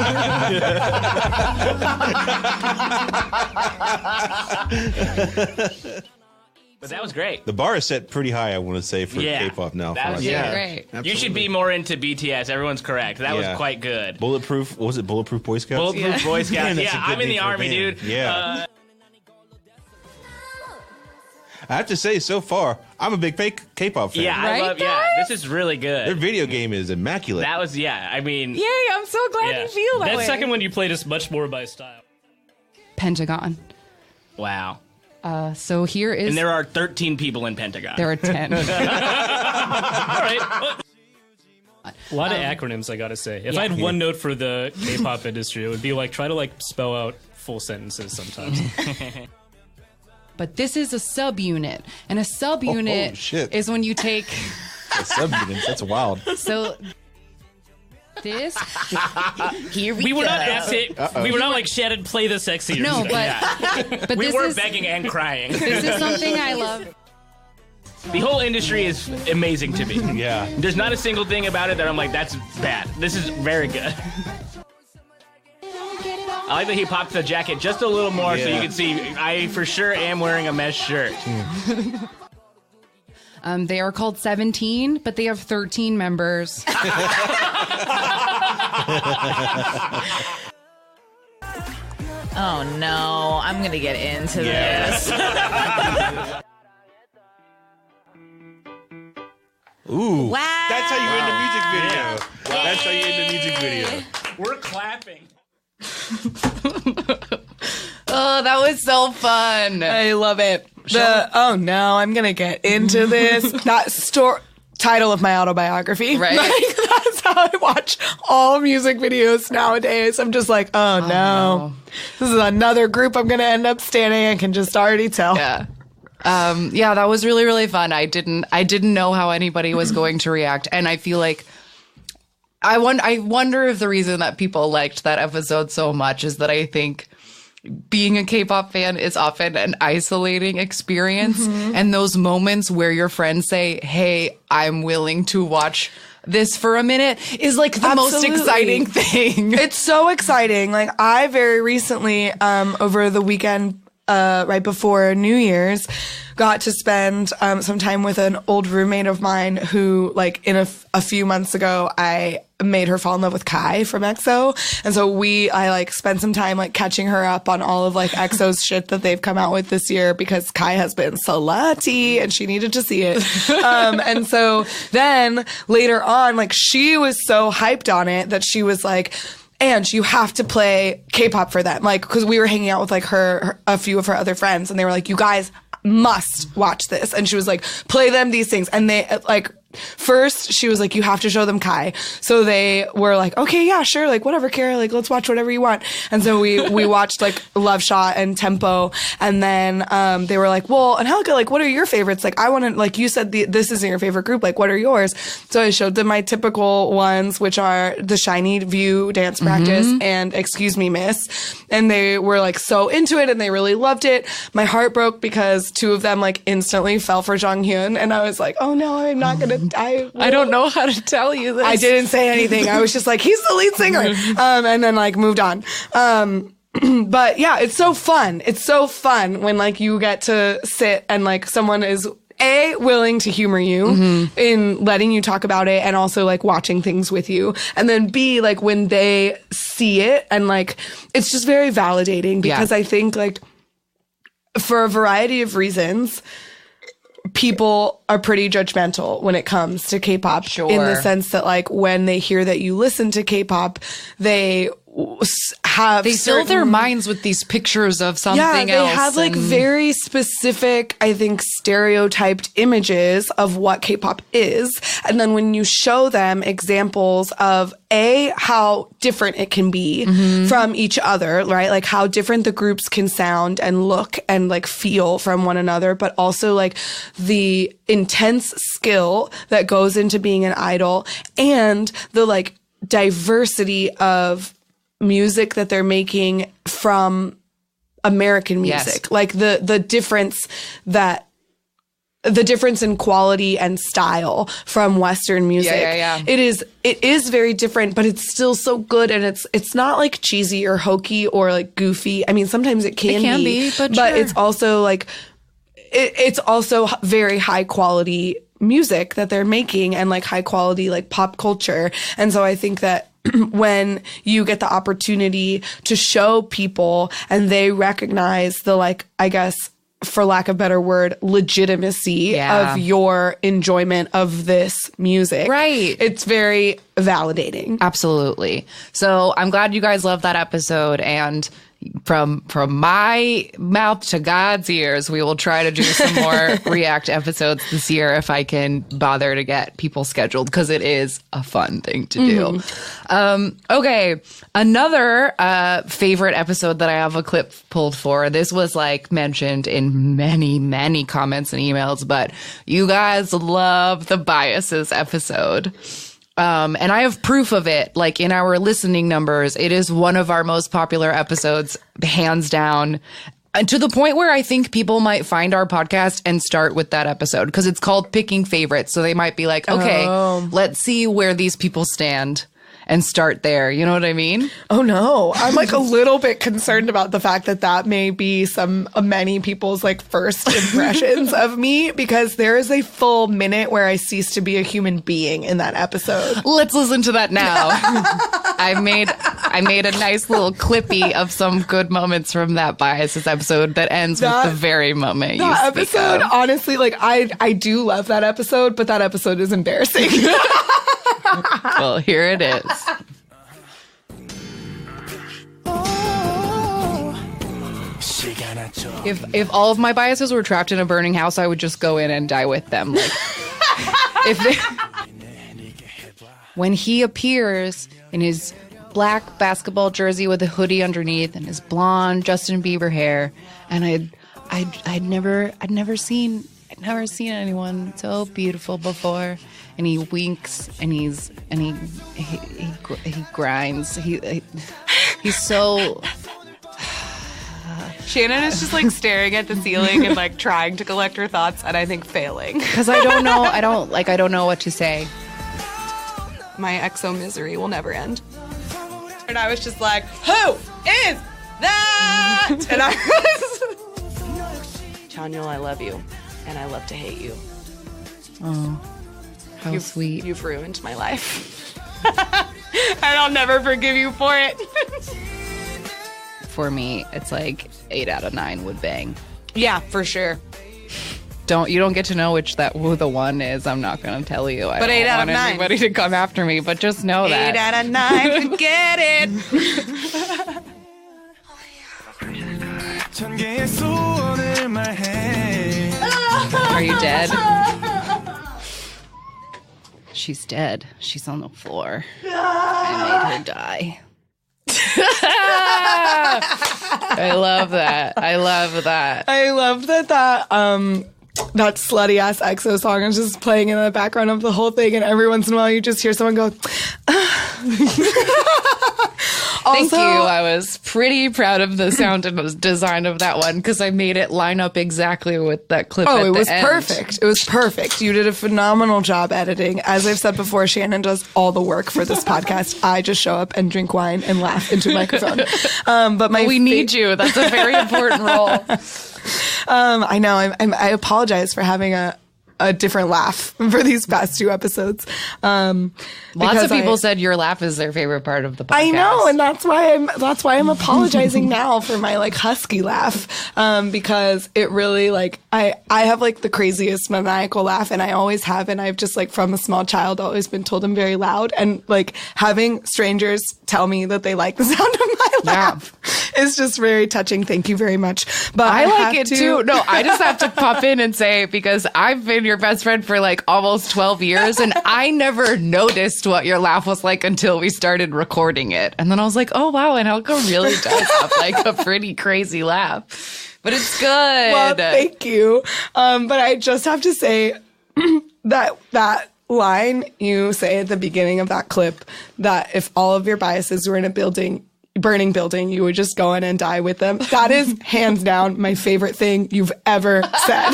But that was great. The bar is set pretty high, I want to say, for K-pop now. That was great. Absolutely. You should be more into BTS. Everyone's correct. That was quite good. Bulletproof, what was it, Bulletproof Boy Scouts? Bulletproof Boy Scouts. Man, I'm in the army, dude. Yeah. I have to say, so far, I'm a big K-pop fan. Yeah, I love. Yeah, this is really good. Their video game is immaculate. That was, I mean, Yay, I'm so glad you feel that way. That second one you played is much more by style. Pentagon. Wow. So here is... And there are 13 people in Pentagon. There are 10. All right. A lot of acronyms, I gotta say. If I had one note for the K-pop industry, it would be like, try to like spell out full sentences sometimes. But this is a subunit, and a subunit is when you take... Subunits, that's wild. So this... Here we were not asked it. We were not like, Shannon, play the sexy. No, but we were begging and crying. This is something I love. The whole industry is amazing to me. Yeah. There's not a single thing about it that I'm like, that's bad. This is very good. I like that he popped the jacket just a little more so you can see I for sure am wearing a mesh shirt. They are called 17, but they have 13 members. Oh no, I'm gonna get into this. Ooh. Wow. That's how you end the music video. That's how you end the music video. We're clapping. Oh, that was so fun. I love it. Oh no, I'm gonna get into this. That title of my autobiography. Right. Like, that's how I watch all music videos nowadays. I'm just like, oh no. This is another group I'm gonna end up standing. I can just already tell. Yeah. Yeah, that was really, really fun. I didn't know how anybody was going to react. And I feel like I wonder if the reason that people liked that episode so much is that I think being a K-pop fan is often an isolating experience. And those moments where your friends say, hey, I'm willing to watch this for a minute is like the most exciting thing. It's so exciting. Like I very recently, over the weekend, right before New Year's, got to spend some time with an old roommate of mine who, like, in a few months ago, I made her fall in love with Kai from EXO. And so I like spent some time like catching her up on all of like EXO's shit that they've come out with this year, because Kai has been slutty and she needed to see it. And so then later on, like, she was so hyped on it that she was like, and you have to play K-pop for them. Like, cause we were hanging out with like a few of her other friends, and they were like, you guys must watch this. And she was like, play them these things. And they like, first she was like, you have to show them Kai. So they were like, okay, yeah, sure. Like, whatever, Kara, like, let's watch whatever you want. And so we watched like Love Shot and Tempo. And then, they were like, well, Angelica, like, what are your favorites? Like, I want to, like, you said this isn't your favorite group. Like, what are yours? So I showed them my typical ones, which are the Shiny View Dance Practice and Excuse Me, Miss. And they were like so into it and they really loved it. My heart broke because two of them like instantly fell for Jonghyun. And I was like, oh no, I'm not going to, I don't know how to tell you this. I didn't say anything. I was just like, he's the lead singer. And then like moved on. But yeah, it's so fun. It's so fun when like you get to sit and like someone is willing to humor you in letting you talk about it and also like watching things with you. And then B, like when they see it and like, it's just very validating because I think like for a variety of reasons, people are pretty judgmental when it comes to K-pop in the sense that like when they hear that you listen to K-pop, they fill their minds with these pictures of something else. They have like very specific, I think, stereotyped images of what K-pop is. And then when you show them examples of how different it can be from each other, right? Like how different the groups can sound and look and like feel from one another, but also like the intense skill that goes into being an idol and the like diversity of music that they're making from American music. Like the difference in quality and style from Western music. It is very different, but it's still so good. And it's not like cheesy or hokey or like goofy. I mean, sometimes it can be, but sure. It's also like, it's also very high quality music that they're making and like high quality, like pop culture. And so I think that when you get the opportunity to show people and they recognize the like, I guess, for lack of a better word, legitimacy of your enjoyment of this music. Right. It's very validating. Absolutely. So I'm glad you guys loved that episode. And from my mouth to God's ears, we will try to do some more React episodes this year if I can bother to get people scheduled, because it is a fun thing to do. Okay, another favorite episode that I have a clip pulled for. This was like mentioned in many comments and emails, but you guys love the biases episode. And I have proof of it, like in our listening numbers. It is one of our most popular episodes, hands down. And to the point where I think people might find our podcast and start with that episode because it's called Picking Favorites. So they might be like, okay, let's see where these people stand and start there. You know what I mean? Oh no. I'm like a little bit concerned about the fact that may be many people's like first impressions of me, because there is a full minute where I cease to be a human being in that episode. Let's listen to that now. I made a nice little clippy of some good moments from that biases episode that ends with the very moment you speak episode, of. honestly, like I do love that episode, but that episode is embarrassing. Well, here it is. If all of my biases were trapped in a burning house, I would just go in and die with them. Like, when he appears in his black basketball jersey with a hoodie underneath and his blonde Justin Bieber hair, and I'd never seen anyone so beautiful before. And he winks and he grinds. He's so. Shannon is just like staring at the ceiling and like trying to collect her thoughts, and I think failing. Because I don't know what to say. My EXO misery will never end. And I was just like, who is that? And I was Tanya, I love you, and I love to hate you. Oh, how sweet. You've ruined my life. And I'll never forgive you for it. For me, it's like 8 out of 9 would bang. Yeah, for sure. You don't get to know who the one is. I'm not going to tell you. I But don't 8 out want of 9. everybody to come after me, but just know that. 8 out of 9, forget it. Are you dead? She's dead. She's on the floor. I made her die. I love that. I love that. I love that slutty ass EXO song is just playing in the background of the whole thing, and every once in a while you just hear someone go. Thank you. I was pretty proud of the sound and design of that one because I made it line up exactly with that clip. Oh, at it the was end. perfect. It was perfect. You did a phenomenal job editing. As I've said before, Shannon does all the work for this podcast. I just show up and drink wine and laugh into a microphone. But we need you. That's a very important role. I know. I apologize for having a different laugh for these past 2 episodes. Lots of people said your laugh is their favorite part of the podcast. I know, and that's why I'm apologizing now for my like husky laugh, because it really like I have like the craziest maniacal laugh, and I always have, and I've just like from a small child always been told I'm very loud, and like having strangers tell me that they like the sound of my laugh is just very touching. Thank you very much. But I like it too. No, I just have to pop in and say, because I've been your best friend for like almost 12 years, and I never noticed what your laugh was like until we started recording it. And then I was like, oh wow, and Helga really does have like a pretty crazy laugh. But it's good. Well, thank you. But I just have to say that line you say at the beginning of that clip, that if all of your biases were in a burning building, you would just go in and die with them. That is hands down my favorite thing you've ever said.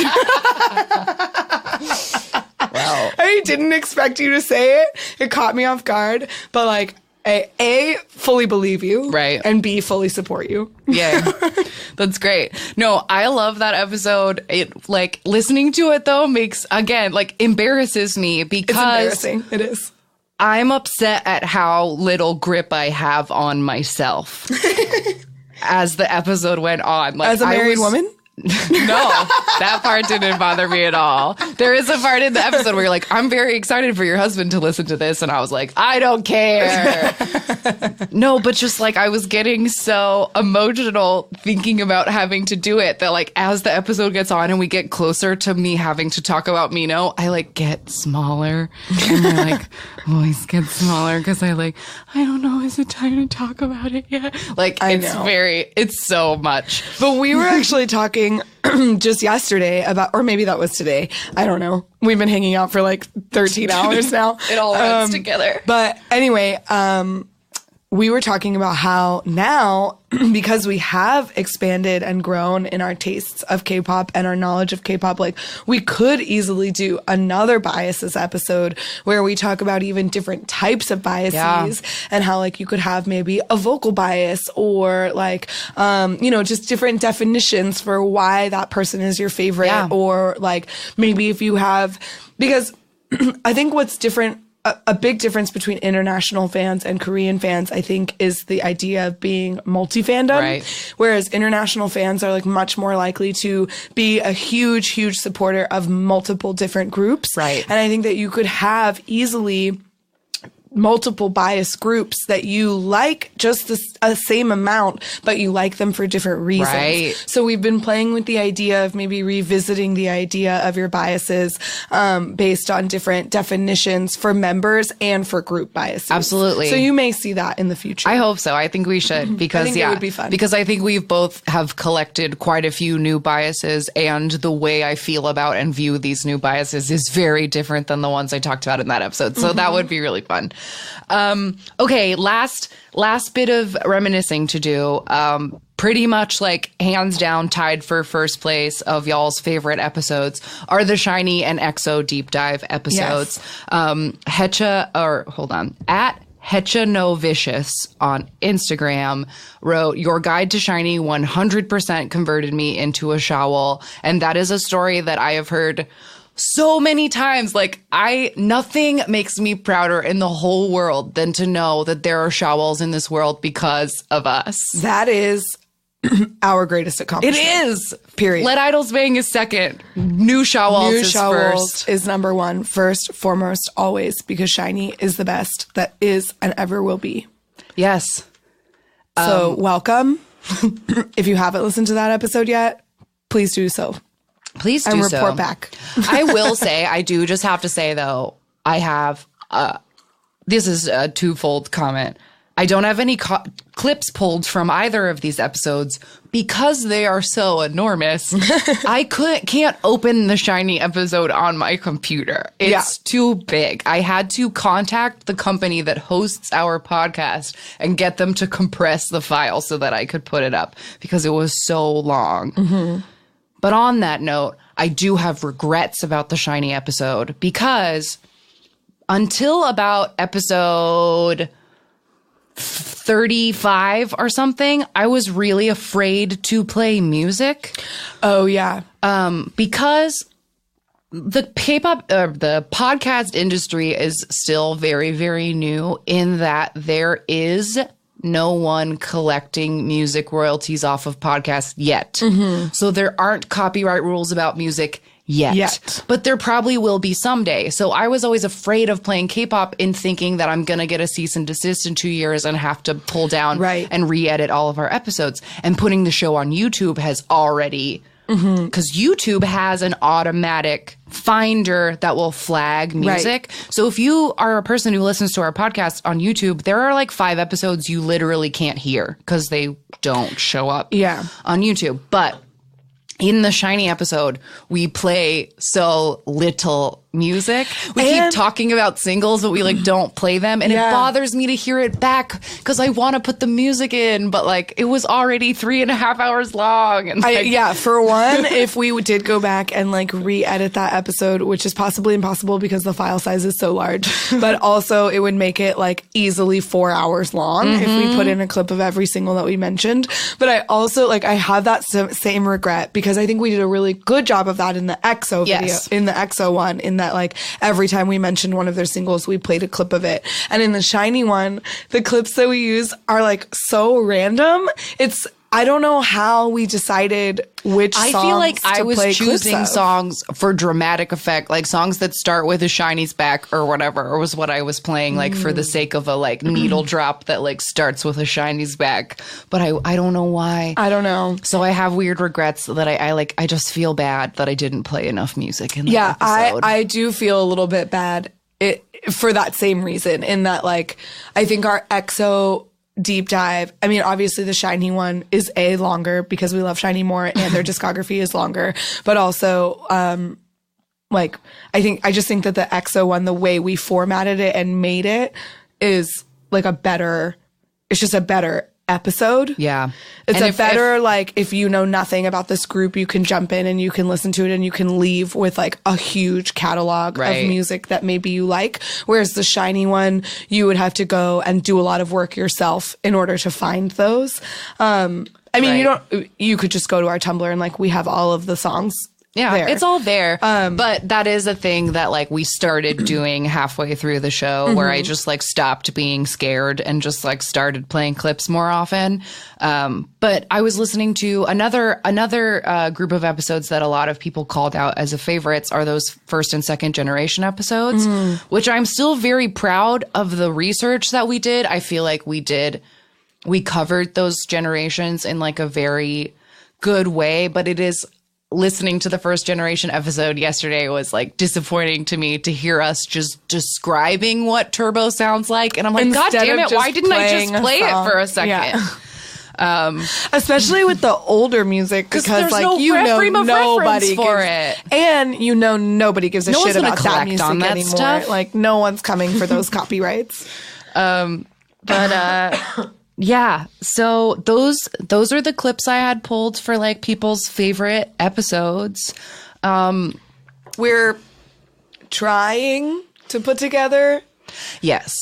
Wow. I didn't expect you to say it. It caught me off guard, but like A, fully believe you. Right. And B, fully support you. Yeah. That's great. No, I love that episode. It like listening to it though embarrasses me because it's embarrassing. It is. I'm upset at how little grip I have on myself as the episode went on. Like, as a married woman? No, that part didn't bother me at all. There is a part in the episode where you're like, I'm very excited for your husband to listen to this. And I was like, I don't care. No, but just like I was getting so emotional thinking about having to do it that like as the episode gets on and we get closer to me having to talk about Mino, I like get smaller. And my like voice gets smaller because I don't know, is it time to talk about it yet? Like it's so much. But we were actually talking just yesterday about, or maybe that was today. I don't know. We've been hanging out for like 13 hours now. It all runs together. But anyway, we were talking about how now, because we have expanded and grown in our tastes of K-pop and our knowledge of K-pop, like we could easily do another biases episode where we talk about even different types of biases and how like you could have maybe a vocal bias or like, just different definitions for why that person is your favorite or like maybe if you have, because I think what's different, a big difference between international fans and Korean fans, I think, is the idea of being multi-fandom. Right. Whereas international fans are like much more likely to be a huge, huge supporter of multiple different groups. Right. And I think that you could have easily multiple bias groups that you like just the same amount, but you like them for different reasons. Right. So we've been playing with the idea of maybe revisiting the idea of your biases based on different definitions for members and for group biases. Absolutely. So you may see that in the future. I hope so. I think we should because I think it would be fun. Because I think we've both have collected quite a few new biases, and the way I feel about and view these new biases is very different than the ones I talked about in that episode. So that would be really fun. Okay, last bit of reminiscing to do. Pretty much like hands down tied for first place of y'all's favorite episodes are the SHINee and EXO deep dive episodes. Yes. At Hechanovicious on Instagram wrote, "Your guide to Shiny 100% converted me into a showl." And that is a story that I have heard so many times. Like, nothing makes me prouder in the whole world than to know that there are showls in this world because of us. That is our greatest accomplishment. It is. Period. Let Idols Bang is second. New Showls is first. Is number one. First, foremost, always, because Shiny is the best that is and ever will be. Yes. So welcome. If you haven't listened to that episode yet, please do so. Please do and so. report back. I will say, I do just have to say, though, I have, this is a twofold comment. I don't have any clips pulled from either of these episodes because they are so enormous. I can't open the Shiny episode on my computer. It's too big. I had to contact the company that hosts our podcast and get them to compress the file so that I could put it up because it was so long. Mm-hmm. But on that note, I do have regrets about the Shiny episode because until about episode 35 or something, I was really afraid to play music. Oh, yeah. Because the K-pop, the podcast industry is still very, very new in that there is no one collecting music royalties off of podcasts yet. Mm-hmm. So there aren't copyright rules about music yet. But there probably will be someday. So I was always afraid of playing K-pop in thinking that I'm going to get a cease and desist in 2 years and have to pull down and re-edit all of our episodes. And putting the show on YouTube has already... Because YouTube has an automatic finder that will flag music. Right. So if you are a person who listens to our podcast on YouTube, there are like 5 episodes you literally can't hear because they don't show up on YouTube. But in the Shiny episode, we play so little music. We keep talking about singles, but we like don't play them. And it bothers me to hear it back because I want to put the music in, but like it was already 3.5 hours long. And like, for one, if we did go back and like re-edit that episode, which is possibly impossible because the file size is so large, but also it would make it like easily 4 hours long if we put in a clip of every single that we mentioned. But I also like, I have that same regret because I think we did a really good job of that in the EXO video, in the EXO one, in that like every time we mentioned one of their singles, we played a clip of it. And in the Shiny one, the clips that we use are like so random. I don't know how we decided which songs I feel like I was play choosing songs for dramatic effect, like songs that start with a Shiny's back or whatever, or was what I was playing, like for the sake of a like needle drop that like starts with a Shiny's back. But I don't know why. I don't know. So I have weird regrets that I just feel bad that I didn't play enough music in that episode. I do feel a little bit bad for that same reason, in that like I think our EXO deep dive, I mean, obviously the Shiny one is longer because we love Shiny more and their discography is longer, but also like I just think that the EXO one, the way we formatted it and made it is like it's just a better episode. Yeah. It's and like if you know nothing about this group, you can jump in and you can listen to it and you can leave with like a huge catalog of music that maybe you like. Whereas the Shiny one, you would have to go and do a lot of work yourself in order to find those. I mean, you could just go to our Tumblr and like we have all of the songs. Yeah, it's all there. But that is a thing that like we started doing halfway through the show where I just like stopped being scared and just like started playing clips more often. But I was listening to another group of episodes that a lot of people called out as favorites are those first and second generation episodes, which I'm still very proud of the research that we did. I feel like we covered those generations in like a very good way, but it is listening to the first generation episode yesterday was like disappointing to me to hear us just describing what Turbo sounds like. And I'm like, God damn it, why didn't I just play it for a second? Yeah. Especially with the older music, because like nobody for it. And nobody gives a shit about that music anymore. Stuff. Like no one's coming for those copyrights. Yeah, so those are the clips I had pulled for like people's favorite episodes. We're trying to put together. Yes.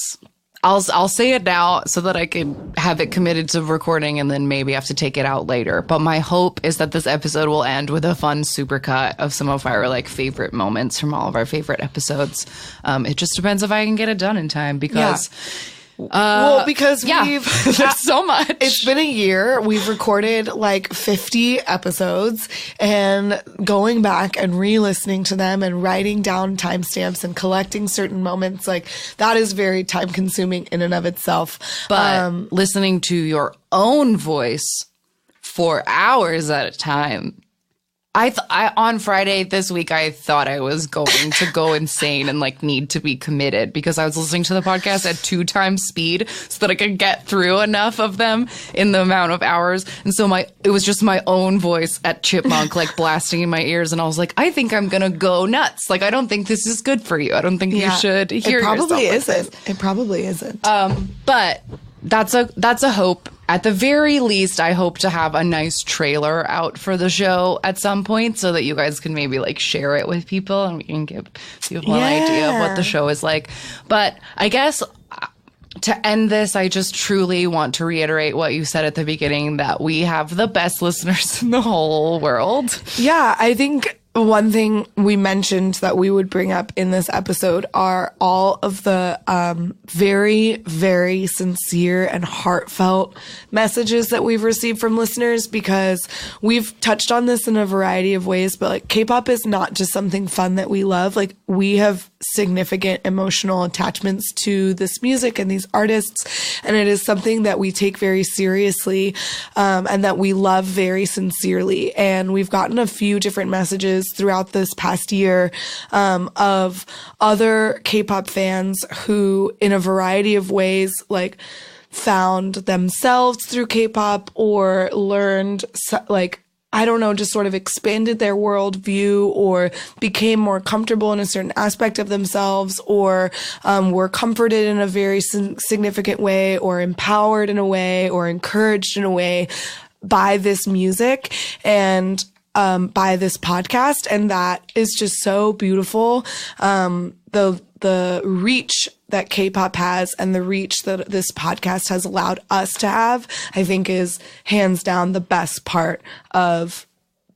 I'll say it now so that I can have it committed to recording and then maybe have to take it out later. But my hope is that this episode will end with a fun supercut of some of our like favorite moments from all of our favorite episodes. It just depends if I can get it done in time because because we've there's so much. It's been a year. We've recorded like 50 episodes, and going back and re-listening to them and writing down timestamps and collecting certain moments, like that is very time consuming in and of itself. But listening to your own voice for hours at a time. I on Friday this week, I thought I was going to go insane and like need to be committed because I was listening to the podcast at 2 times speed so that I could get through enough of them in the amount of hours. And so it was just my own voice at Chipmunk, like blasting in my ears. And I was like, I think I'm going to go nuts. Like, I don't think this is good for you. I don't think you should hear it. Probably yourself isn't. It probably isn't. But that's a hope. At the very least, I hope to have a nice trailer out for the show at some point so that you guys can maybe like share it with people and we can give people an idea of what the show is like. But I guess to end this, I just truly want to reiterate what you said at the beginning, that we have the best listeners in the whole world. Yeah, I think one thing we mentioned that we would bring up in this episode are all of the very, very sincere and heartfelt messages that we've received from listeners, because we've touched on this in a variety of ways, but like K-pop is not just something fun that we love. Like we have significant emotional attachments to this music and these artists, and it is something that we take very seriously and that we love very sincerely. And we've gotten a few different messages throughout this past year of other K-pop fans who in a variety of ways like found themselves through K-pop or learned like, I don't know, just sort of expanded their worldview or became more comfortable in a certain aspect of themselves, or were comforted in a very significant way, or empowered in a way, or encouraged in a way by this music and by this podcast. And that is just so beautiful. The reach that K-pop has and the reach that this podcast has allowed us to have, I think is hands down the best part of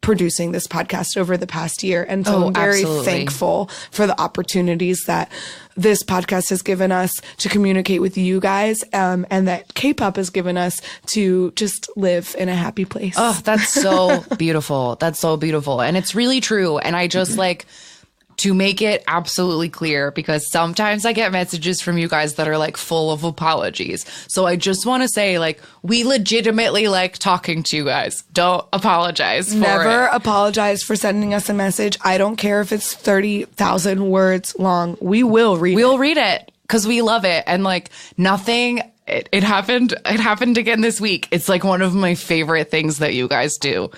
producing this podcast over the past year. And so I'm very thankful for the opportunities that this podcast has given us to communicate with you guys, and that K-pop has given us to just live in a happy place. Oh, that's so beautiful. That's so beautiful. And it's really true. And I just like to make it absolutely clear, because sometimes I get messages from you guys that are like full of apologies. So I just want to say, like, we legitimately like talking to you guys. Don't apologize for Never it. apologize for sending us a message. I don't care if it's 30,000 words long. We will read it. We'll read it because we love it. And like nothing, it happened again this week. It's like one of my favorite things that you guys do.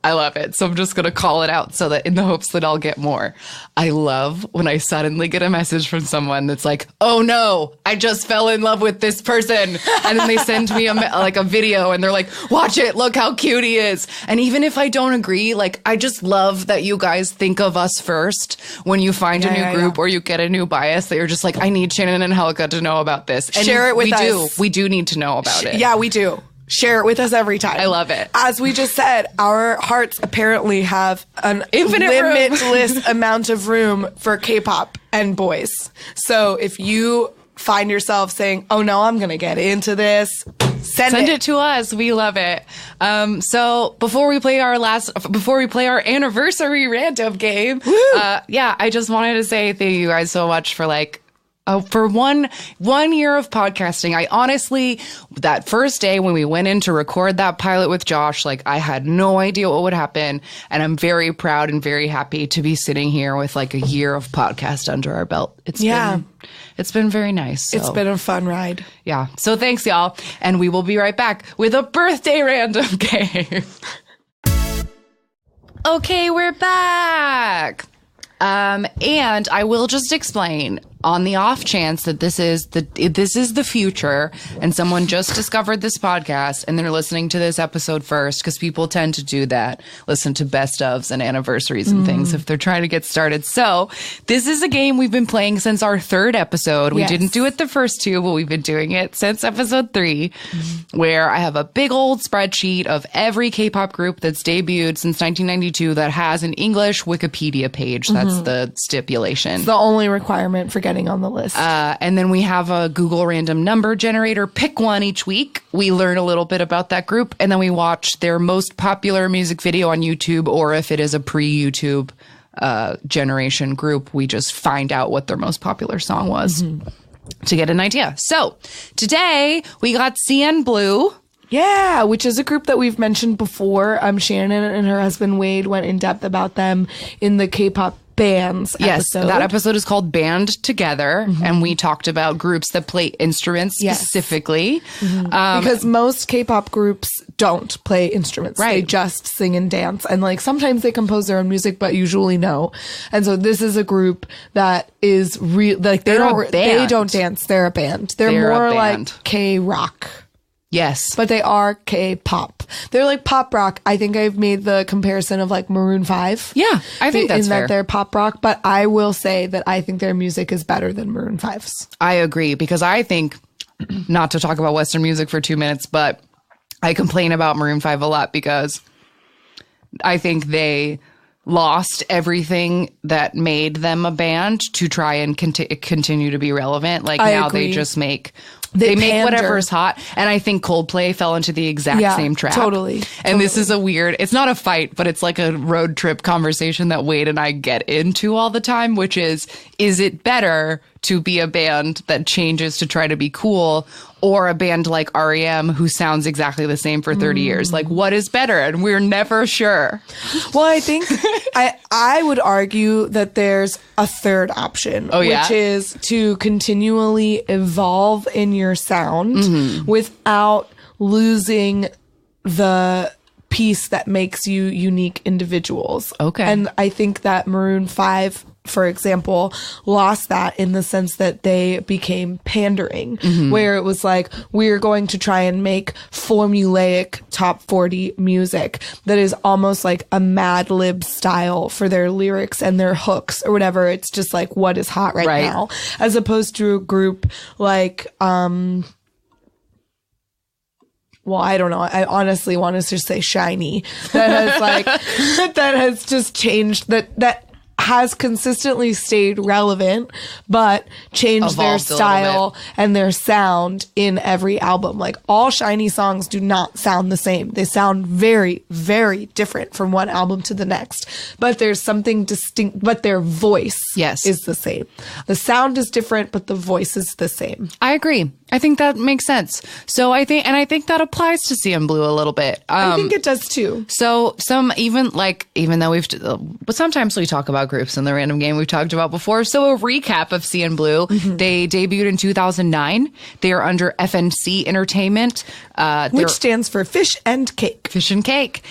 I love it. So I'm just going to call it out so that in the hopes that I'll get more. I love when I suddenly get a message from someone that's like, oh no, I just fell in love with this person. And then they send me a video and they're like, watch it. Look how cute he is. And even if I don't agree, like, I just love that you guys think of us first when you find a new group or you get a new bias, that you're just like, I need Shannon and Helga to know about this. And share it with us. We do need to know about it. Yeah, we do. Share it with us every time. I love it. As we just said, our hearts apparently have an infinite limitless amount of room for K-pop and boys. So if you find yourself saying, oh no, I'm going to get into this, send it to us. We love it. So before we play our anniversary random game, I just wanted to say thank you guys so much for for one year of podcasting. I honestly, that first day when we went in to record that pilot with Josh, like, I had no idea what would happen. And I'm very proud and very happy to be sitting here with like a year of podcast under our belt. It's been very nice. So. It's been a fun ride. Yeah. So thanks, y'all. And we will be right back with a birthday random game. Okay, we're back. And I will just explain, on the off chance that this is the future and someone just discovered this podcast and they're listening to this episode first, because people tend to do that, listen to best ofs and anniversaries and things if they're trying to get started. So this is a game we've been playing since our 3rd episode. We didn't do it the first 2, but we've been doing it since episode 3, where I have a big old spreadsheet of every K-pop group that's debuted since 1992 that has an English Wikipedia page. That's the stipulation. It's the only requirement for getting on the list. And then we have a Google random number generator. Pick one each week. We learn a little bit about that group, and then we watch their most popular music video on YouTube, or if it is a pre-YouTube generation group, we just find out what their most popular song was to get an idea. So today we got CN Blue. Yeah, which is a group that we've mentioned before. Shannon and her husband Wade went in depth about them in the K-pop bands episode. That episode is called Band Together, and we talked about groups that play instruments specifically. Because most K-pop groups don't play instruments. Right. They just sing and dance. And like sometimes they compose their own music, but usually no. And so this is a group that is real, like they don't dance. They're a band. They're more like K-rock. Yes. But they are K-pop. They're like pop rock. I think I've made the comparison of like Maroon 5. Yeah, I think that's fair. In that they're pop rock, but I will say that I think their music is better than Maroon 5's. I agree, because I think, not to talk about Western music for 2 minutes, but I complain about Maroon 5 a lot because I think they lost everything that made them a band to try and continue to be relevant. Like now they just make... They make whatever's hot. And I think Coldplay fell into the exact same trap. Totally. And this is a weird, it's not a fight, but it's like a road trip conversation that Wade and I get into all the time, which is it better to be a band that changes to try to be cool, or a band like REM who sounds exactly the same for 30 years? Like, what is better? And we're never sure. Well, I think I would argue that there's a third option, which is to continually evolve in your sound without losing the piece that makes you unique individuals. Okay. And I think that Maroon 5, for example, lost that in the sense that they became pandering, where it was like, we're going to try and make formulaic top 40 music that is almost like a Mad Lib style for their lyrics and their hooks or whatever. It's just like what is hot right now, as opposed to a group like, well, I don't know. I honestly want to just say Shiny, that has like, that has just changed, that has consistently stayed relevant, but changed their style and their sound in every album. Like all Shiny songs do not sound the same. They sound very, very different from one album to the next, but there's something distinct, but their voice is the same. The sound is different, but the voice is the same. I agree. I think that makes sense. So I think that applies to CN Blue a little bit. I think it does too. So even though but sometimes we talk about groups in the random game we've talked about before. So a recap of CN Blue. They debuted in 2009. They are under FNC Entertainment, which stands for Fish and Cake. Fish and Cake.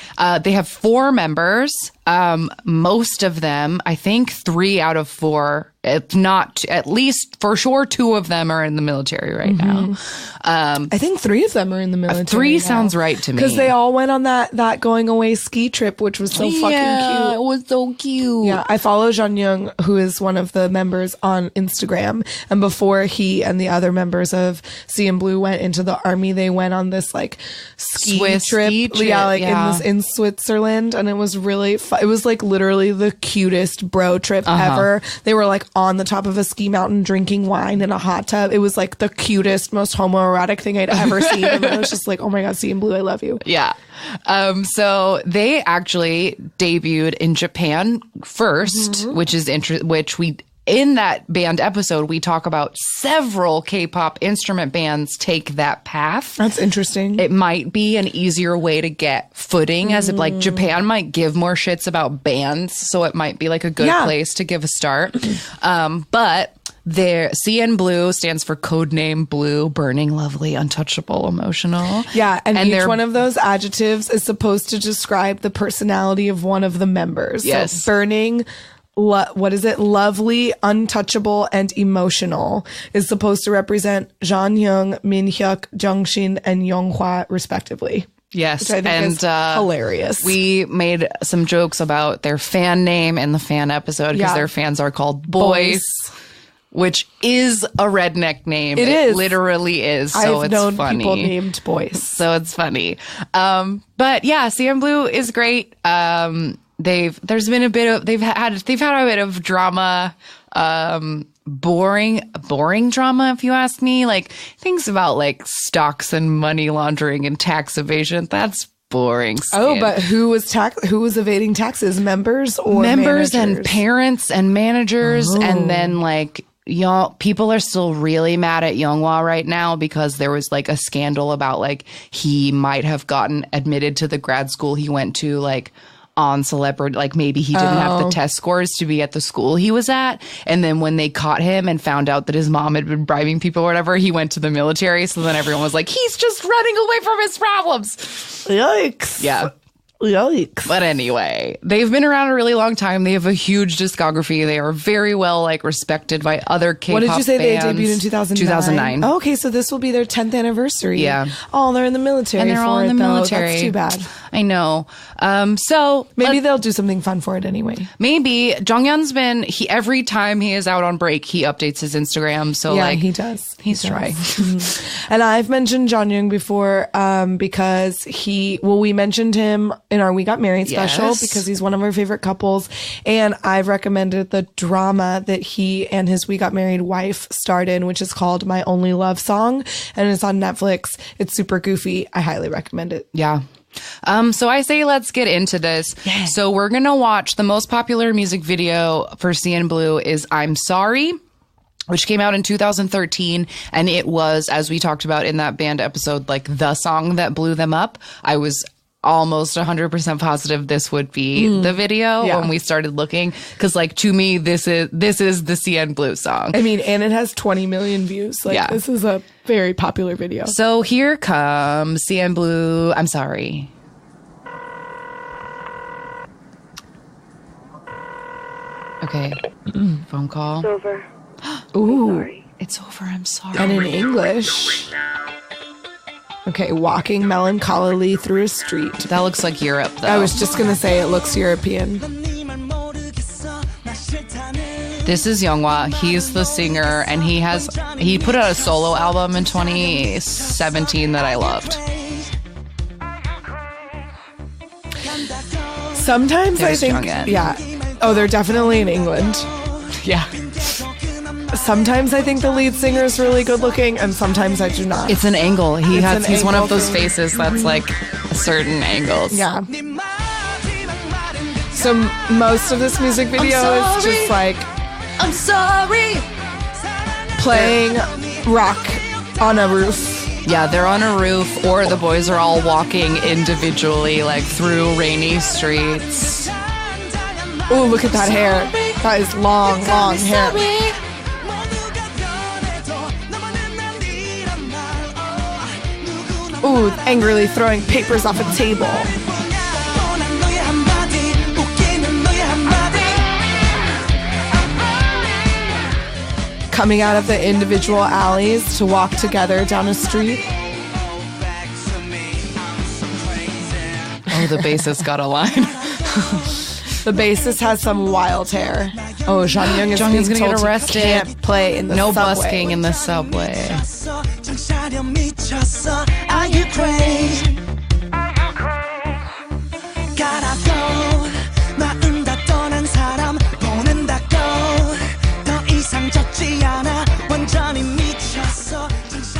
They have 4 members. Most of them, I think 3 out of 4, if not at least for sure 2 of them are in the military right now. I think 3 of them are in the military. 3 sounds right to me. Because they all went on that going away ski trip, which was so fucking cute. It was so cute. Yeah, I follow Jeon Young, who is one of the members, on Instagram. And before he and the other members of CN Blue went into the army, they went on this like ski trip. In Switzerland. And it was really fun. It was like literally the cutest bro trip ever. They were like on the top of a ski mountain drinking wine in a hot tub. It was like the cutest, most homoerotic thing I'd ever seen. And I was just like, oh my God, CN Blue, I love you. Yeah. So they actually debuted in Japan first, which is in that band episode, we talk about several K-pop instrument bands take that path. That's interesting. It might be an easier way to get footing, as if like Japan might give more shits about bands, so it might be like a good place to give a start. But their CN Blue stands for Codename Blue, burning, lovely, untouchable, emotional. Yeah, and each one of those adjectives is supposed to describe the personality of one of the members. Yes. So burning, what is it? Lovely, untouchable, and emotional is supposed to represent Jonghyun, Minhyuk, Jungshin, and Yonghwa, respectively. Yes, Which I think is hilarious. We made some jokes about their fan name in the fan episode because their fans are called Boys, which is a redneck name. It is. Literally is. So I've it's known funny. people named Boys. So it's funny. But yeah, CN Blue is great. They've had a bit of drama, boring drama, if you ask me. Like things about like stocks and money laundering and tax evasion. That's boring. Oh, but who was evading taxes? Members or members managers? and parents and managers, and then like people are still really mad at Younghwa right now because there was like a scandal about like he might have gotten admitted to the grad school he went to like on celebrity, like maybe he didn't have the test scores to be at the school he was at, and then when they caught him and found out that his mom had been bribing people or whatever, he went to the military. So then everyone was like, he's just running away from his problems. Yikes. Yeah. Yikes. But anyway, they've been around a really long time. They have a huge discography. They are very well like respected by other K-pop What did you say fans. they debuted in 2009? 2009. Oh, okay, so this will be their 10th anniversary. Yeah. Oh, they're in the military. And they're all in the military. That's too bad. I know. So maybe they'll do something fun for it anyway. Maybe Jonghyun's been every time he is out on break, he updates his Instagram. So yeah, like he does. He's trying. And I've mentioned Jonghyun before because we mentioned him in our We Got Married special because he's one of our favorite couples, and I've recommended the drama that he and his We Got Married wife starred in, which is called My Only Love Song, and it's on Netflix. It's super goofy. I highly recommend it. Yeah. So I say let's get into this. Yeah. So we're going to watch the most popular music video for CN Blue is I'm Sorry, which came out in 2013. And it was, as we talked about in that band episode, like the song that blew them up. I was almost 100% positive this would be the video when we started looking. Cause like to me, this is the CN Blue song. I mean, and it has 20 million views. Like this is a very popular video. So here comes CN Blue. I'm Sorry. Okay. Phone call. It's over. Ooh. It's over. I'm sorry. And in English. Okay, walking melancholily through a street. That looks like Europe, though. I was just going to say it looks European. This is Younghwa. He's the singer, and he put out a solo album in 2017 that I loved. Sometimes There's I think, Jonghyun. Oh, they're definitely in England. Yeah. Sometimes I think the lead singer is really good looking, and sometimes I do not. It's an angle. He's one of those faces that's like certain angles. Yeah. So most of this music video is just like I'm sorry playing rock on a roof. Yeah, they're on a roof, or the boys are all walking individually, like through rainy streets. Oh, look at that hair. That is long hair. Ooh, angrily throwing papers off a table. Coming out of the individual alleys to walk together down a street. Oh, the bassist got a line. The bassist has some wild hair. Oh, Jonghyun is Jonghyun's being gonna told get arrested. He can't play in the no subway. busking in the subway. Are you crazy?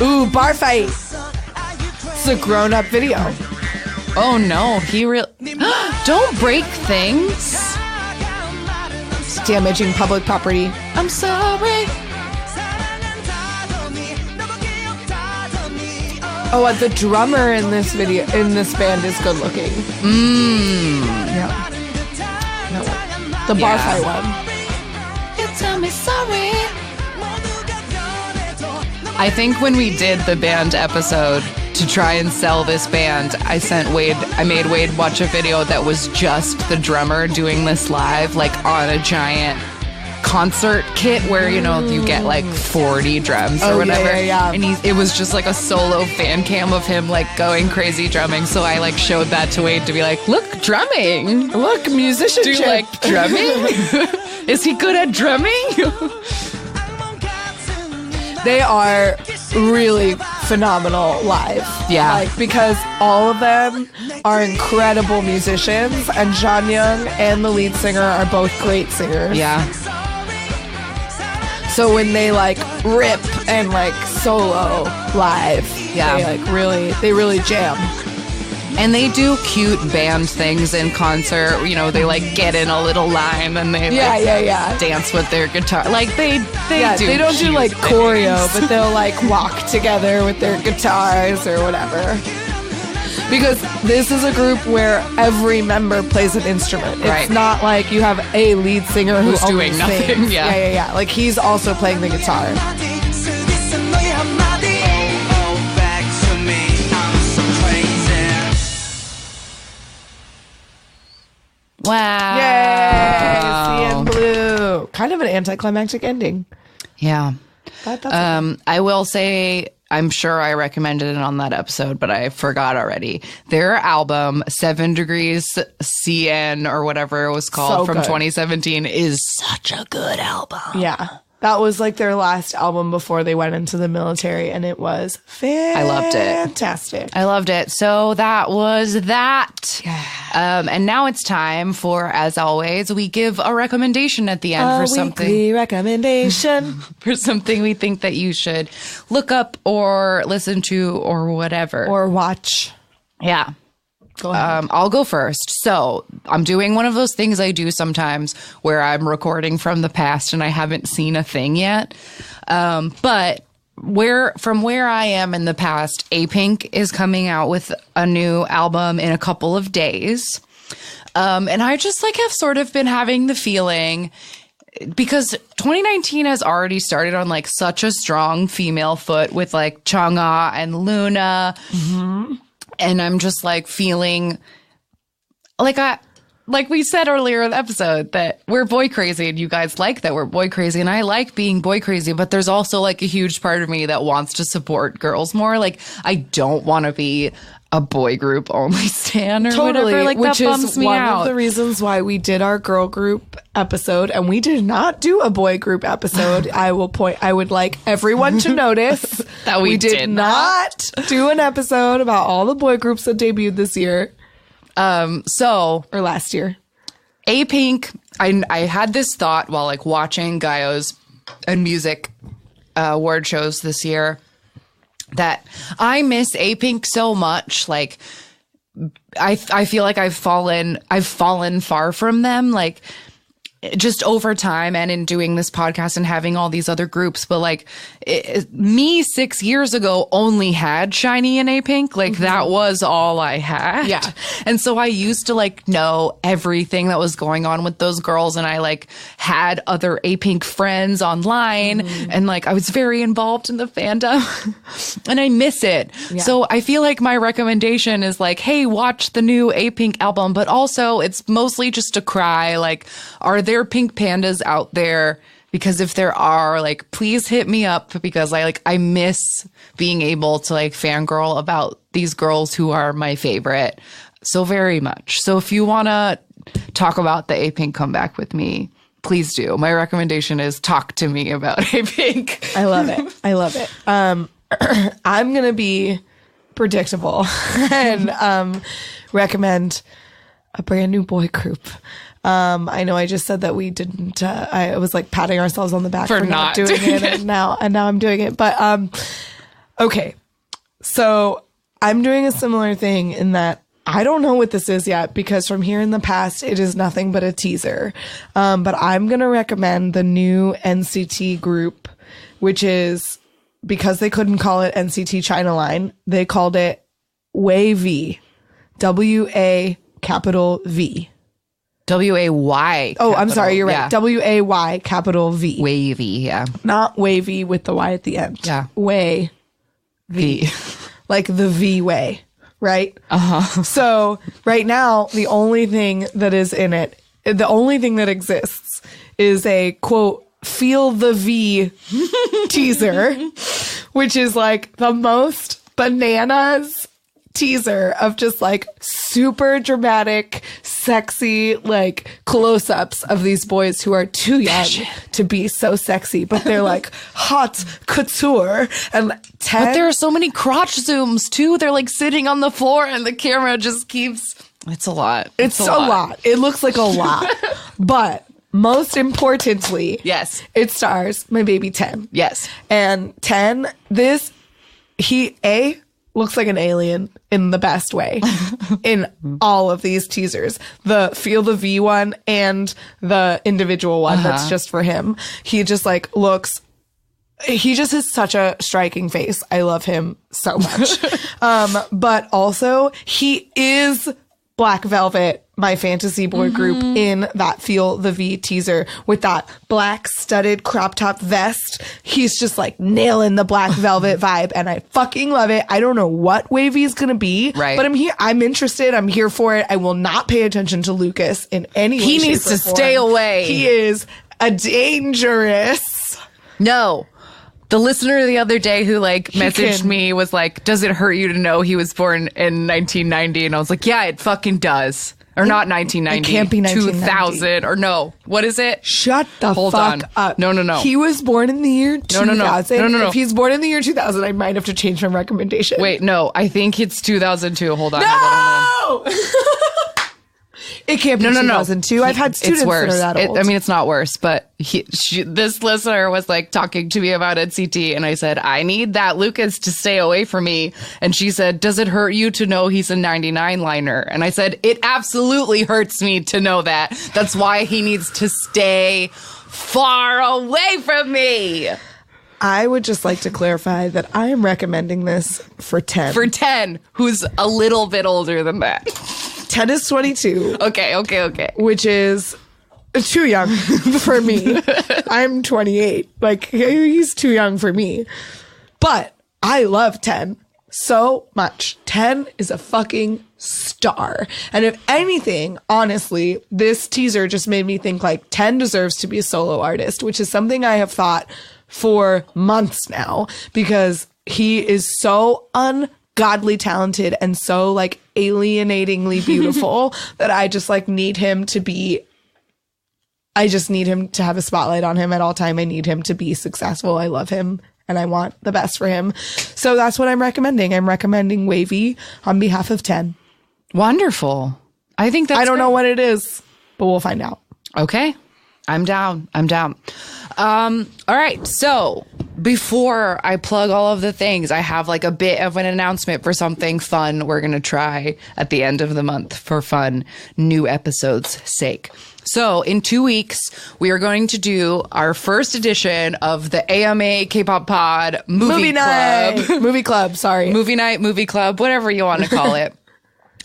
Ooh, bar fight. It's a grown-up video. Oh no, he really don't break things. It's damaging public property. I'm sorry. Oh, the drummer in this band is good looking. Yeah. No, the bar fight one. You tell me sorry. I think when we did the band episode to try and sell this band, I made Wade watch a video that was just the drummer doing this live, like on a giant concert kit where, you know, you get like 40 drums or whatever. Yeah. And it was just like a solo fan cam of him like going crazy drumming. So I like showed that to Wade to be like, look, drumming. Look, musicianship. Do you like drumming? Is he good at drumming? They are really phenomenal live. Yeah. Like, because all of them are incredible musicians, and John Young and the lead singer are both great singers. Yeah. So when they like rip and like solo live, Yeah. they really jam. And they do cute band things in concert. You know, they like get in a little line and they dance with their guitar. Like they they don't do like things. choreo, but they'll like walk together with their guitars or whatever. Because this is a group where every member plays an instrument. It's Right. not like you have a lead singer who's doing only nothing. sings. Yeah. Yeah. Like he's also playing the guitar. Wow. Yay! CN Blue. Kind of an anticlimactic ending. Yeah. But that's I will say, I'm sure I recommended it on that episode, but I forgot already. Their album, 7 Degrees CN or whatever it was called So from good. 2017 is such a good album. Yeah. That was like their last album before they went into the military, and it was I loved it. fantastic. I loved it. So that was that. And now it's time for, as always, we give a recommendation at the end for something. Weekly recommendation. For something we think that you should look up or listen to or whatever. Or watch. Yeah. Go ahead. I'll go first. So I'm doing one of those things I do sometimes where I'm recording from the past and I haven't seen a thing yet. But from where I am in the past, A-Pink is coming out with a new album in a couple of days. And I just like have sort of been having the feeling, because 2019 has already started on like such a strong female foot with like Chang'e and Luna. Mm-hmm. And I'm just like feeling like we said earlier in the episode that we're boy crazy, and you guys like that we're boy crazy, and I like being boy crazy, but there's also like a huge part of me that wants to support girls more. Like I don't want to be a boy group only stan or whatever. Like which that bums is me one out. of the reasons why we did our girl group episode, and we did not do a boy group episode. I would like everyone to notice that we did not do an episode about all the boy groups that debuted this year. Or last year. A-Pink, I had this thought while like watching Gaio's and music award shows this year, that I miss A-Pink so much. Like I feel like I've fallen far from them, like just over time and in doing this podcast and having all these other groups. But like me 6 years ago only had Shiny and A-Pink. Like that was all I had. Yeah. And so I used to like know everything that was going on with those girls. And I like had other A-Pink friends online and like I was very involved in the fandom and I miss it. Yeah. So I feel like my recommendation is like, hey, watch the new A-Pink album, but also it's mostly just to cry. Like, are there pink pandas out there? Because if there are, like, please hit me up, because I miss being able to like fangirl about these girls who are my favorite so very much. So if you want to talk about the A-Pink comeback with me, please do. My recommendation is talk to me about A-Pink. I love it. I'm going to be predictable and recommend a brand new boy group. I know I just said that we didn't, I was like patting ourselves on the back for not doing it. And now I'm doing it. But, okay. So I'm doing a similar thing in that I don't know what this is yet, because from here in the past, it is nothing but a teaser. But I'm going to recommend the new NCT group, which is, because they couldn't call it NCT China Line, they called it WAV. W-A capital V. W-A-Y. Oh, I'm sorry. You're right. Yeah. W-A-Y capital V. Wavy, yeah. Not wavy with the Y at the end. Yeah. Way. V. like the V way, right? So right now, the only thing that is in it, the only thing that exists is a quote, feel the V teaser, which is like the most bananas teaser of just like super dramatic, sexy, like close-ups of these boys who are too young to be so sexy, but they're like hot couture. And 10, But there are so many crotch zooms too. They're like sitting on the floor and the camera just keeps, it's a lot. It's a lot. It looks like a lot. But most importantly, yes, it stars my baby 10. Yes. And 10, he looks like an alien in the best way in all of these teasers. The Feel the V one and the individual one that's just for him. He just like he just has such a striking face. I love him so much. But also he is Black Velvet, my fantasy boy group, in that Feel the V teaser with that black studded crop top vest. He's just like nailing the Black Velvet vibe, and I fucking love it. I don't know what Wavy is gonna be, right? But I'm here. I'm interested. I'm here for it. I will not pay attention to Lucas in any way. He needs to stay away. He is a dangerous. No. The listener the other day who like messaged me was like, does it hurt you to know he was born in 1990? And I was like, yeah, it fucking does. Or not 1990. It can't be 1990. 2000 or no. What is it? Shut the fuck up. No. He was born in the year 2000. No. If he's born in the year 2000, I might have to change my recommendation. Wait, no. I think it's 2002. Hold on. No! It can't be 2002. I've had students it's worse. that are that old. It's not worse, but this listener was like talking to me about NCT, and I said, I need that Lucas to stay away from me. And she said, does it hurt you to know he's a 99 liner? And I said, it absolutely hurts me to know that. That's why he needs to stay far away from me. I would just like to clarify that I am recommending this for 10. For 10, who's a little bit older than that. 10 is 22. Okay. Which is too young for me. I'm 28. Like, he's too young for me. But I love 10 so much. 10 is a fucking star. And if anything, honestly, this teaser just made me think like 10 deserves to be a solo artist, which is something I have thought for months now, because he is so ungodly talented and so like alienatingly beautiful that I just like need him to be, I just need him to have a spotlight on him at all time. I need him to be successful. I love him and I want the best for him. So that's what I'm recommending. I'm recommending Wavy on behalf of 10. Wonderful. I think that's I don't know what it is, but we'll find out. Okay. I'm down. All right. So before I plug all of the things, I have like a bit of an announcement for something fun we're going to try at the end of the month for fun new episodes' sake. So in 2 weeks, we are going to do our first edition of the AMA K-pop Pod Movie Club. Movie Club, sorry. Movie night, movie club, whatever you want to call it.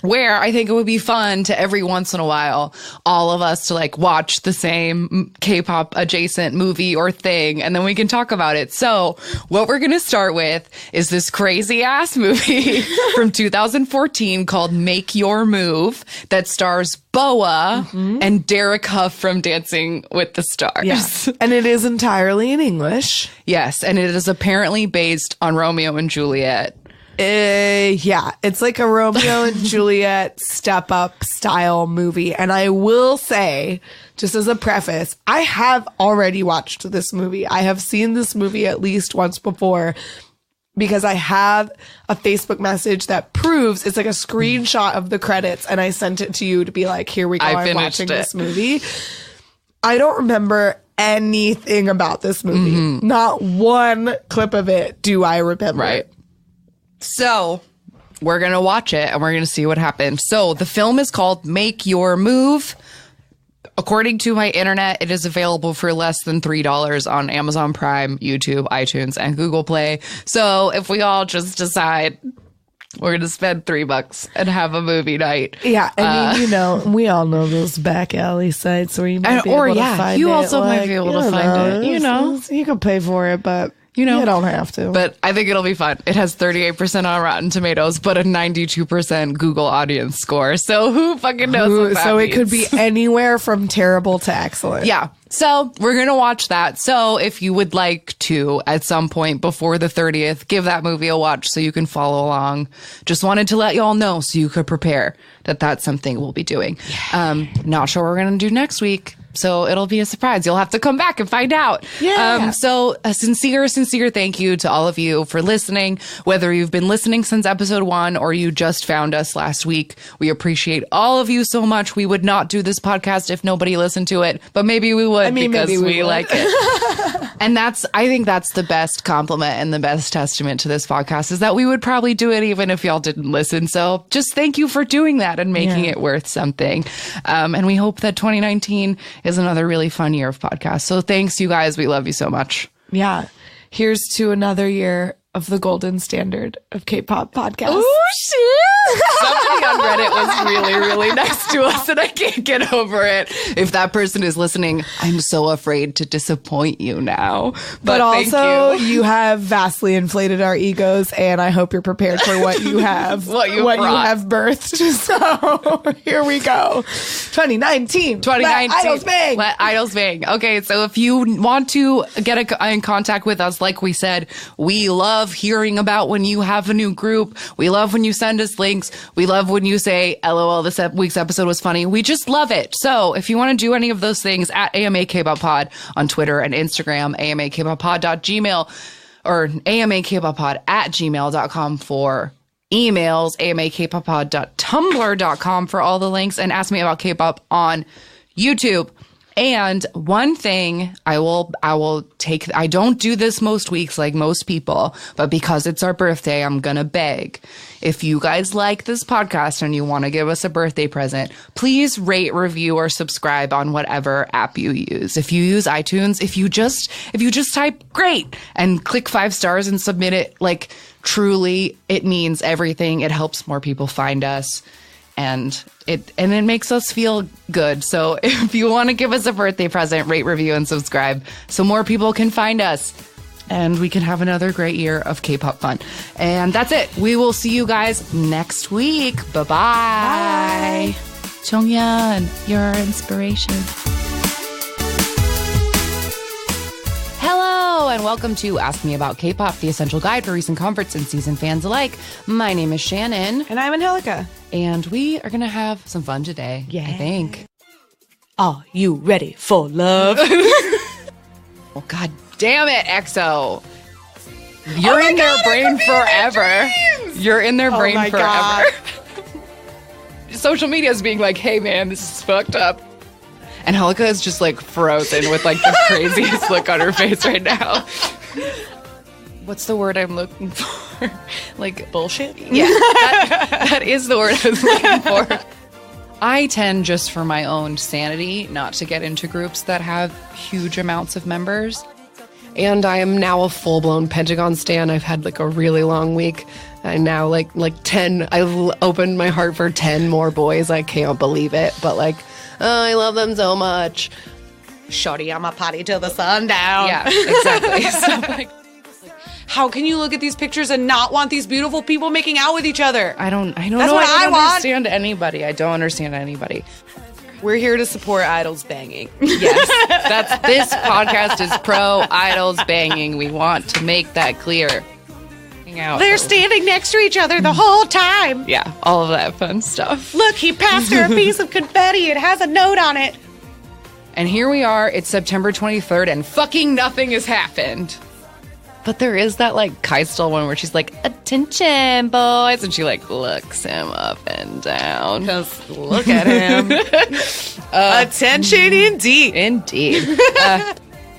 Where I think it would be fun to every once in a while, all of us to like watch the same K-pop adjacent movie or thing, and then we can talk about it. So what we're going to start with is this crazy ass movie from 2014 called Make Your Move that stars Boa and Derek Huff from Dancing with the Stars. Yes. And it is entirely in English. Yes. And it is apparently based on Romeo and Juliet. Yeah, it's like a Romeo and Juliet step up style movie. And I will say, just as a preface, I have already watched this movie. I have seen this movie at least once before because I have a Facebook message that proves it's like a screenshot of the credits. And I sent it to you to be like, here we go. I'm watching this movie. I don't remember anything about this movie. Not one clip of it do I remember. Right. So we're going to watch it and we're going to see what happens. So the film is called Make Your Move. According to my internet, it is available for less than $3 on Amazon Prime, YouTube, iTunes, and Google Play. So if we all just decide we're going to spend $3 and have a movie night. Yeah. I mean, you know, we all know those back alley sites where you might be able to find it. You also might be able to find it. You know, you can pay for it, but You know, You don't have to. but I think it'll be fun. It has 38% on Rotten Tomatoes, but a 92% Google audience score. So who fucking knows? What that So it could means. be anywhere from terrible to excellent. Yeah. So we're going to watch that. So if you would like to, at some point before the 30th, give that movie a watch so you can follow along. Just wanted to let y'all know so you could prepare that that's something we'll be doing. Not sure what we're going to do next week. So it'll be a surprise. You'll have to come back and find out. Yeah. So a sincere thank you to all of you for listening. Whether you've been listening since episode 1 or you just found us last week, we appreciate all of you so much. We would not do this podcast if nobody listened to it, but maybe we would because maybe we would. like it. And I think that's the best compliment and the best testament to this podcast is that we would probably do it even if y'all didn't listen. So just thank you for doing that and making it worth something. And we hope that 2019 is another really fun year of podcasts. So thanks, you guys. We love you so much. Yeah. Here's to another year of the golden standard of K-pop podcasts. Oh, shit. Somebody on Reddit was really, really nice to us, and I can't get over it. If that person is listening, I'm so afraid to disappoint you now. But thank also, you. you have vastly inflated our egos, and I hope you're prepared for what you have, What you you brought. have birthed. So here we go. 2019. Let Idols bang. Let Idols bang. Okay, so if you want to get in contact with us, like we said, we love hearing about when you have a new group. We love when you send us links. We love when you say, LOL, this week's episode was funny. We just love it. So if you want to do any of those things, at AMA K-pop Pod on Twitter and Instagram, amakpoppod.gmail or amakpoppod@gmail.com for emails, amakpoppod.tumblr.com for all the links, and Ask Me About K-pop on YouTube. And one thing I don't do this most weeks like most people, but because it's our birthday, I'm going to beg. If you guys like this podcast and you want to give us a birthday present, please rate, review, or subscribe on whatever app you use. If you use iTunes, if you just type great and click 5 stars and submit it, like truly, it means everything. It helps more people find us. And it makes us feel good. So if you want to give us a birthday present, rate, review, and subscribe so more people can find us and we can have another great year of K-pop fun. And that's it. We will see you guys next week. Bye-bye. Bye. Jonghyun, you're our inspiration. Hello, and welcome to Ask Me About K-pop, the essential guide for recent converts and seasoned fans alike. My name is Shannon. And I'm Angelica. And we are going to have some fun today, I think. Are you ready for love? Oh, God damn it, EXO. You're in their brain forever. You're in their brain my forever. God. Social media is being like, hey, man, this is fucked up. And Helika is just like frozen with like the craziest look on her face right now. What's the word I'm looking for? Like bullshit? Yeah, that is the word I was looking for. I tend, just for my own sanity, not to get into groups that have huge amounts of members. And I am now a full-blown Pentagon stan. I've had like a really long week. And now like 10, opened my heart for 10 more boys. I can't believe it. But like, oh, I love them so much. Shorty, I'm a potty till the sun down. Yeah, exactly. So like, how can you look at these pictures and not want these beautiful people making out with each other? I don't That's know. what I want. Understand anybody. I don't understand anybody. We're here to support idols banging. Yes, this podcast is pro idols banging. We want to make that clear. Hang out. They're standing next to each other the whole time. Yeah, all of that fun stuff. Look, he passed her a piece of confetti. It has a note on it. And here we are. It's September 23rd, and fucking nothing has happened. But there is that like Keistel one where she's like, "Attention, boys," and she like looks him up and down. Just look at him. Attention, indeed. Indeed.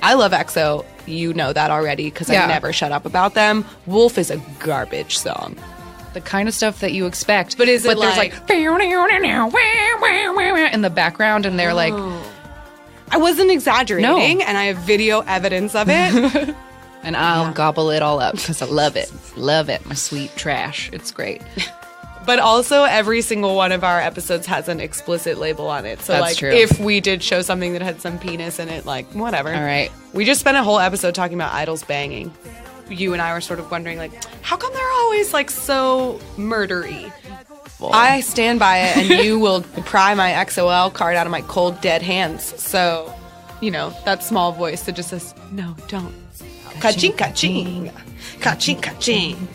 I love EXO. You know that already because I never shut up about them. Wolf is a garbage song. The kind of stuff that you expect. But is it there's like in the background, and they're like, I wasn't exaggerating, and I have video evidence of it. and I'll gobble it all up because I love it. Love it. My sweet trash. It's great. But also, every single one of our episodes has an explicit label on it. So, That's like, true. if we did show something that had some penis in it, like, whatever. All right. We just spent a whole episode talking about idols banging. you and I were sort of wondering, like, how come they're always like so murdery? I stand by it, and you will pry my XOL card out of my cold, dead hands. So, that small voice that just says, no, don't. Ka-ching, ka-ching. Ka-ching, ka-ching.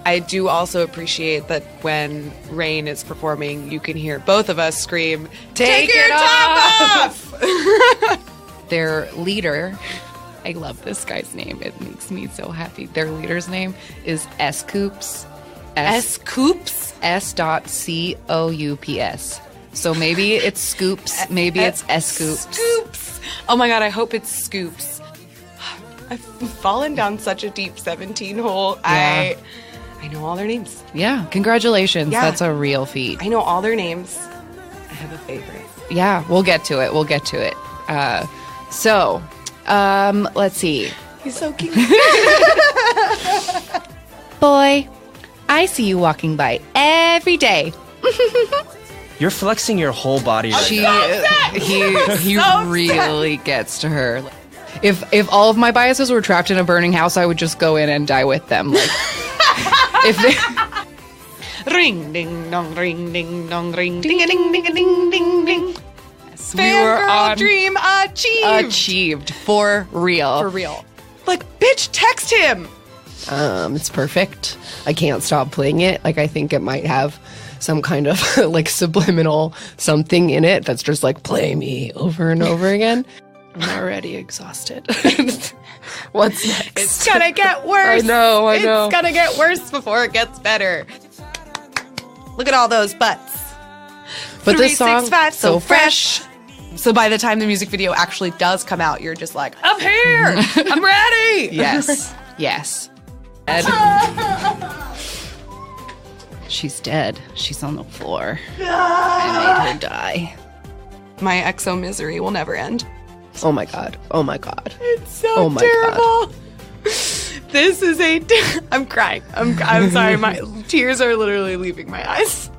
I do also appreciate that when Rain is performing, you can hear both of us scream, take your top off! Their leader, I love this guy's name. It makes me so happy. Their leader's name is S-Coops. S-Coops? S.COUPS. So maybe it's Scoops, maybe it's S-Scoops. Scoops! Oh my god, I hope it's Scoops. I've fallen down such a deep 17 hole. Yeah. I know all their names. Yeah, congratulations. Yeah. That's a real feat. I know all their names. I have a favorite. Yeah, we'll get to it. Let's see. He's so cute. Boy, I see you walking by every day. You're flexing your whole body right now. He really gets to her. If all of my biases were trapped in a burning house, I would just go in and die with them. Like, if they ring ding dong, ring ding dong, ring ding a ding ding a ding ding ding. we were on dream achieved for real. For real. Like, bitch, text him. It's perfect. I can't stop playing it. Like, I think it might have some kind of like subliminal something in it that's just like, play me over and over again. I'm already exhausted. What's next? It's gonna get worse. I know. It's gonna get worse before it gets better. Look at all those butts. But this song, 365, so fresh. So by the time the music video actually does come out, you're just like, I'm here. I'm ready. Yes. Dead. She's dead. She's on the floor. I made her die. My exo misery will never end. Oh my god. It's so terrible. This is I'm crying. I'm sorry. My tears are literally leaving my eyes.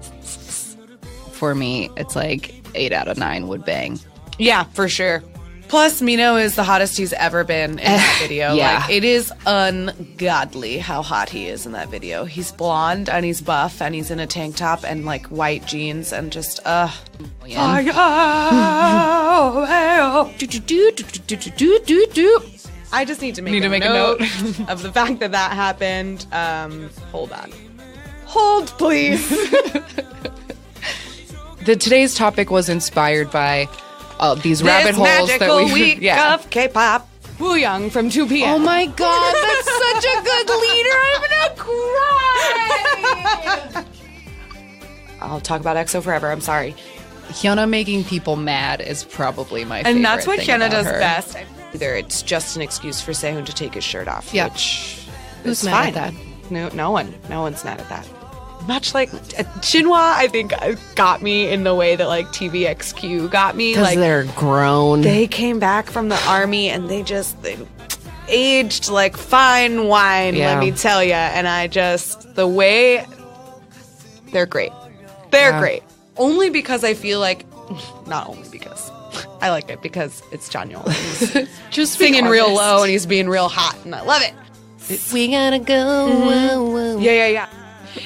For me, it's like 8 out of 9 would bang. Yeah, for sure. Plus, Mino is the hottest he's ever been in that video. Yeah. Like, it is ungodly how hot he is in that video. He's blonde and he's buff and he's in a tank top and like white jeans and just I just need to make a note of the fact that happened. Hold on. Hold, please. Today's topic was inspired by these rabbit holes magical that we week of K-pop. Woo Young from 2 p.m. Oh my god, that's such a good leader. I'm gonna cry. I'll talk about EXO forever. I'm sorry. Hyuna making people mad is probably my favorite. And that's what thing Hyuna about does her. best. Either it's just an excuse for Sehun to take his shirt off. Yeah. Which Who's is mad fine. at that? No one. No one's mad at that. Much like Shinhwa, I think got me in the way that like TVXQ got me. Because Like they're grown. they came back from the army and they aged like fine wine. Yeah. Let me tell you. And the way they're great. They're great. Only because I feel like, not only because. I like it because it's Chanyeol. He's Just singing real low and he's being real hot, and I love it. We gotta go. Whoa, whoa. Yeah.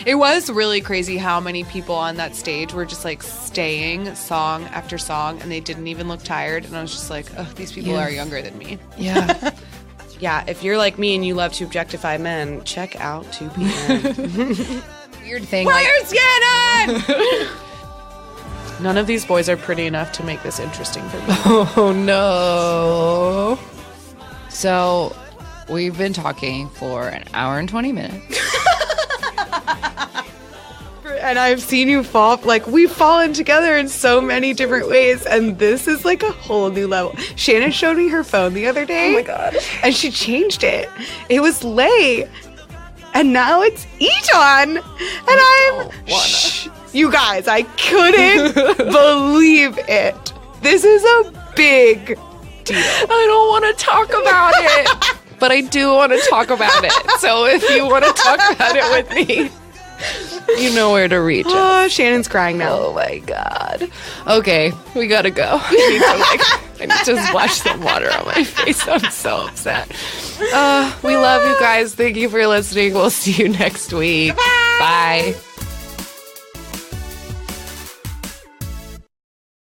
It was really crazy how many people on that stage were just like staying song after song, and they didn't even look tired. And I was just like, oh, these people are younger than me. Yeah. Yeah, if you're like me and you love to objectify men, check out 2 p.m. Weird thing. Where's Yannon? None of these boys are pretty enough to make this interesting for me. Oh no. So we've been talking for an hour and 20 minutes. And I've seen you fall, like, we've fallen together in so many different ways, and this is like a whole new level. Shannon showed me her phone the other day. Oh my god. And she changed it. It was Lay, and now it's Eton. And you guys, I couldn't believe it. This is a big deal. I don't want to talk about it. But I do want to talk about it. So if you want to talk about it with me. You know where to reach us. Oh, Shannon's crying now. Oh my God. Okay, we gotta go. I need to wash some water on my face. I'm so upset. We love you guys. Thank you for listening. We'll see you next week. Bye.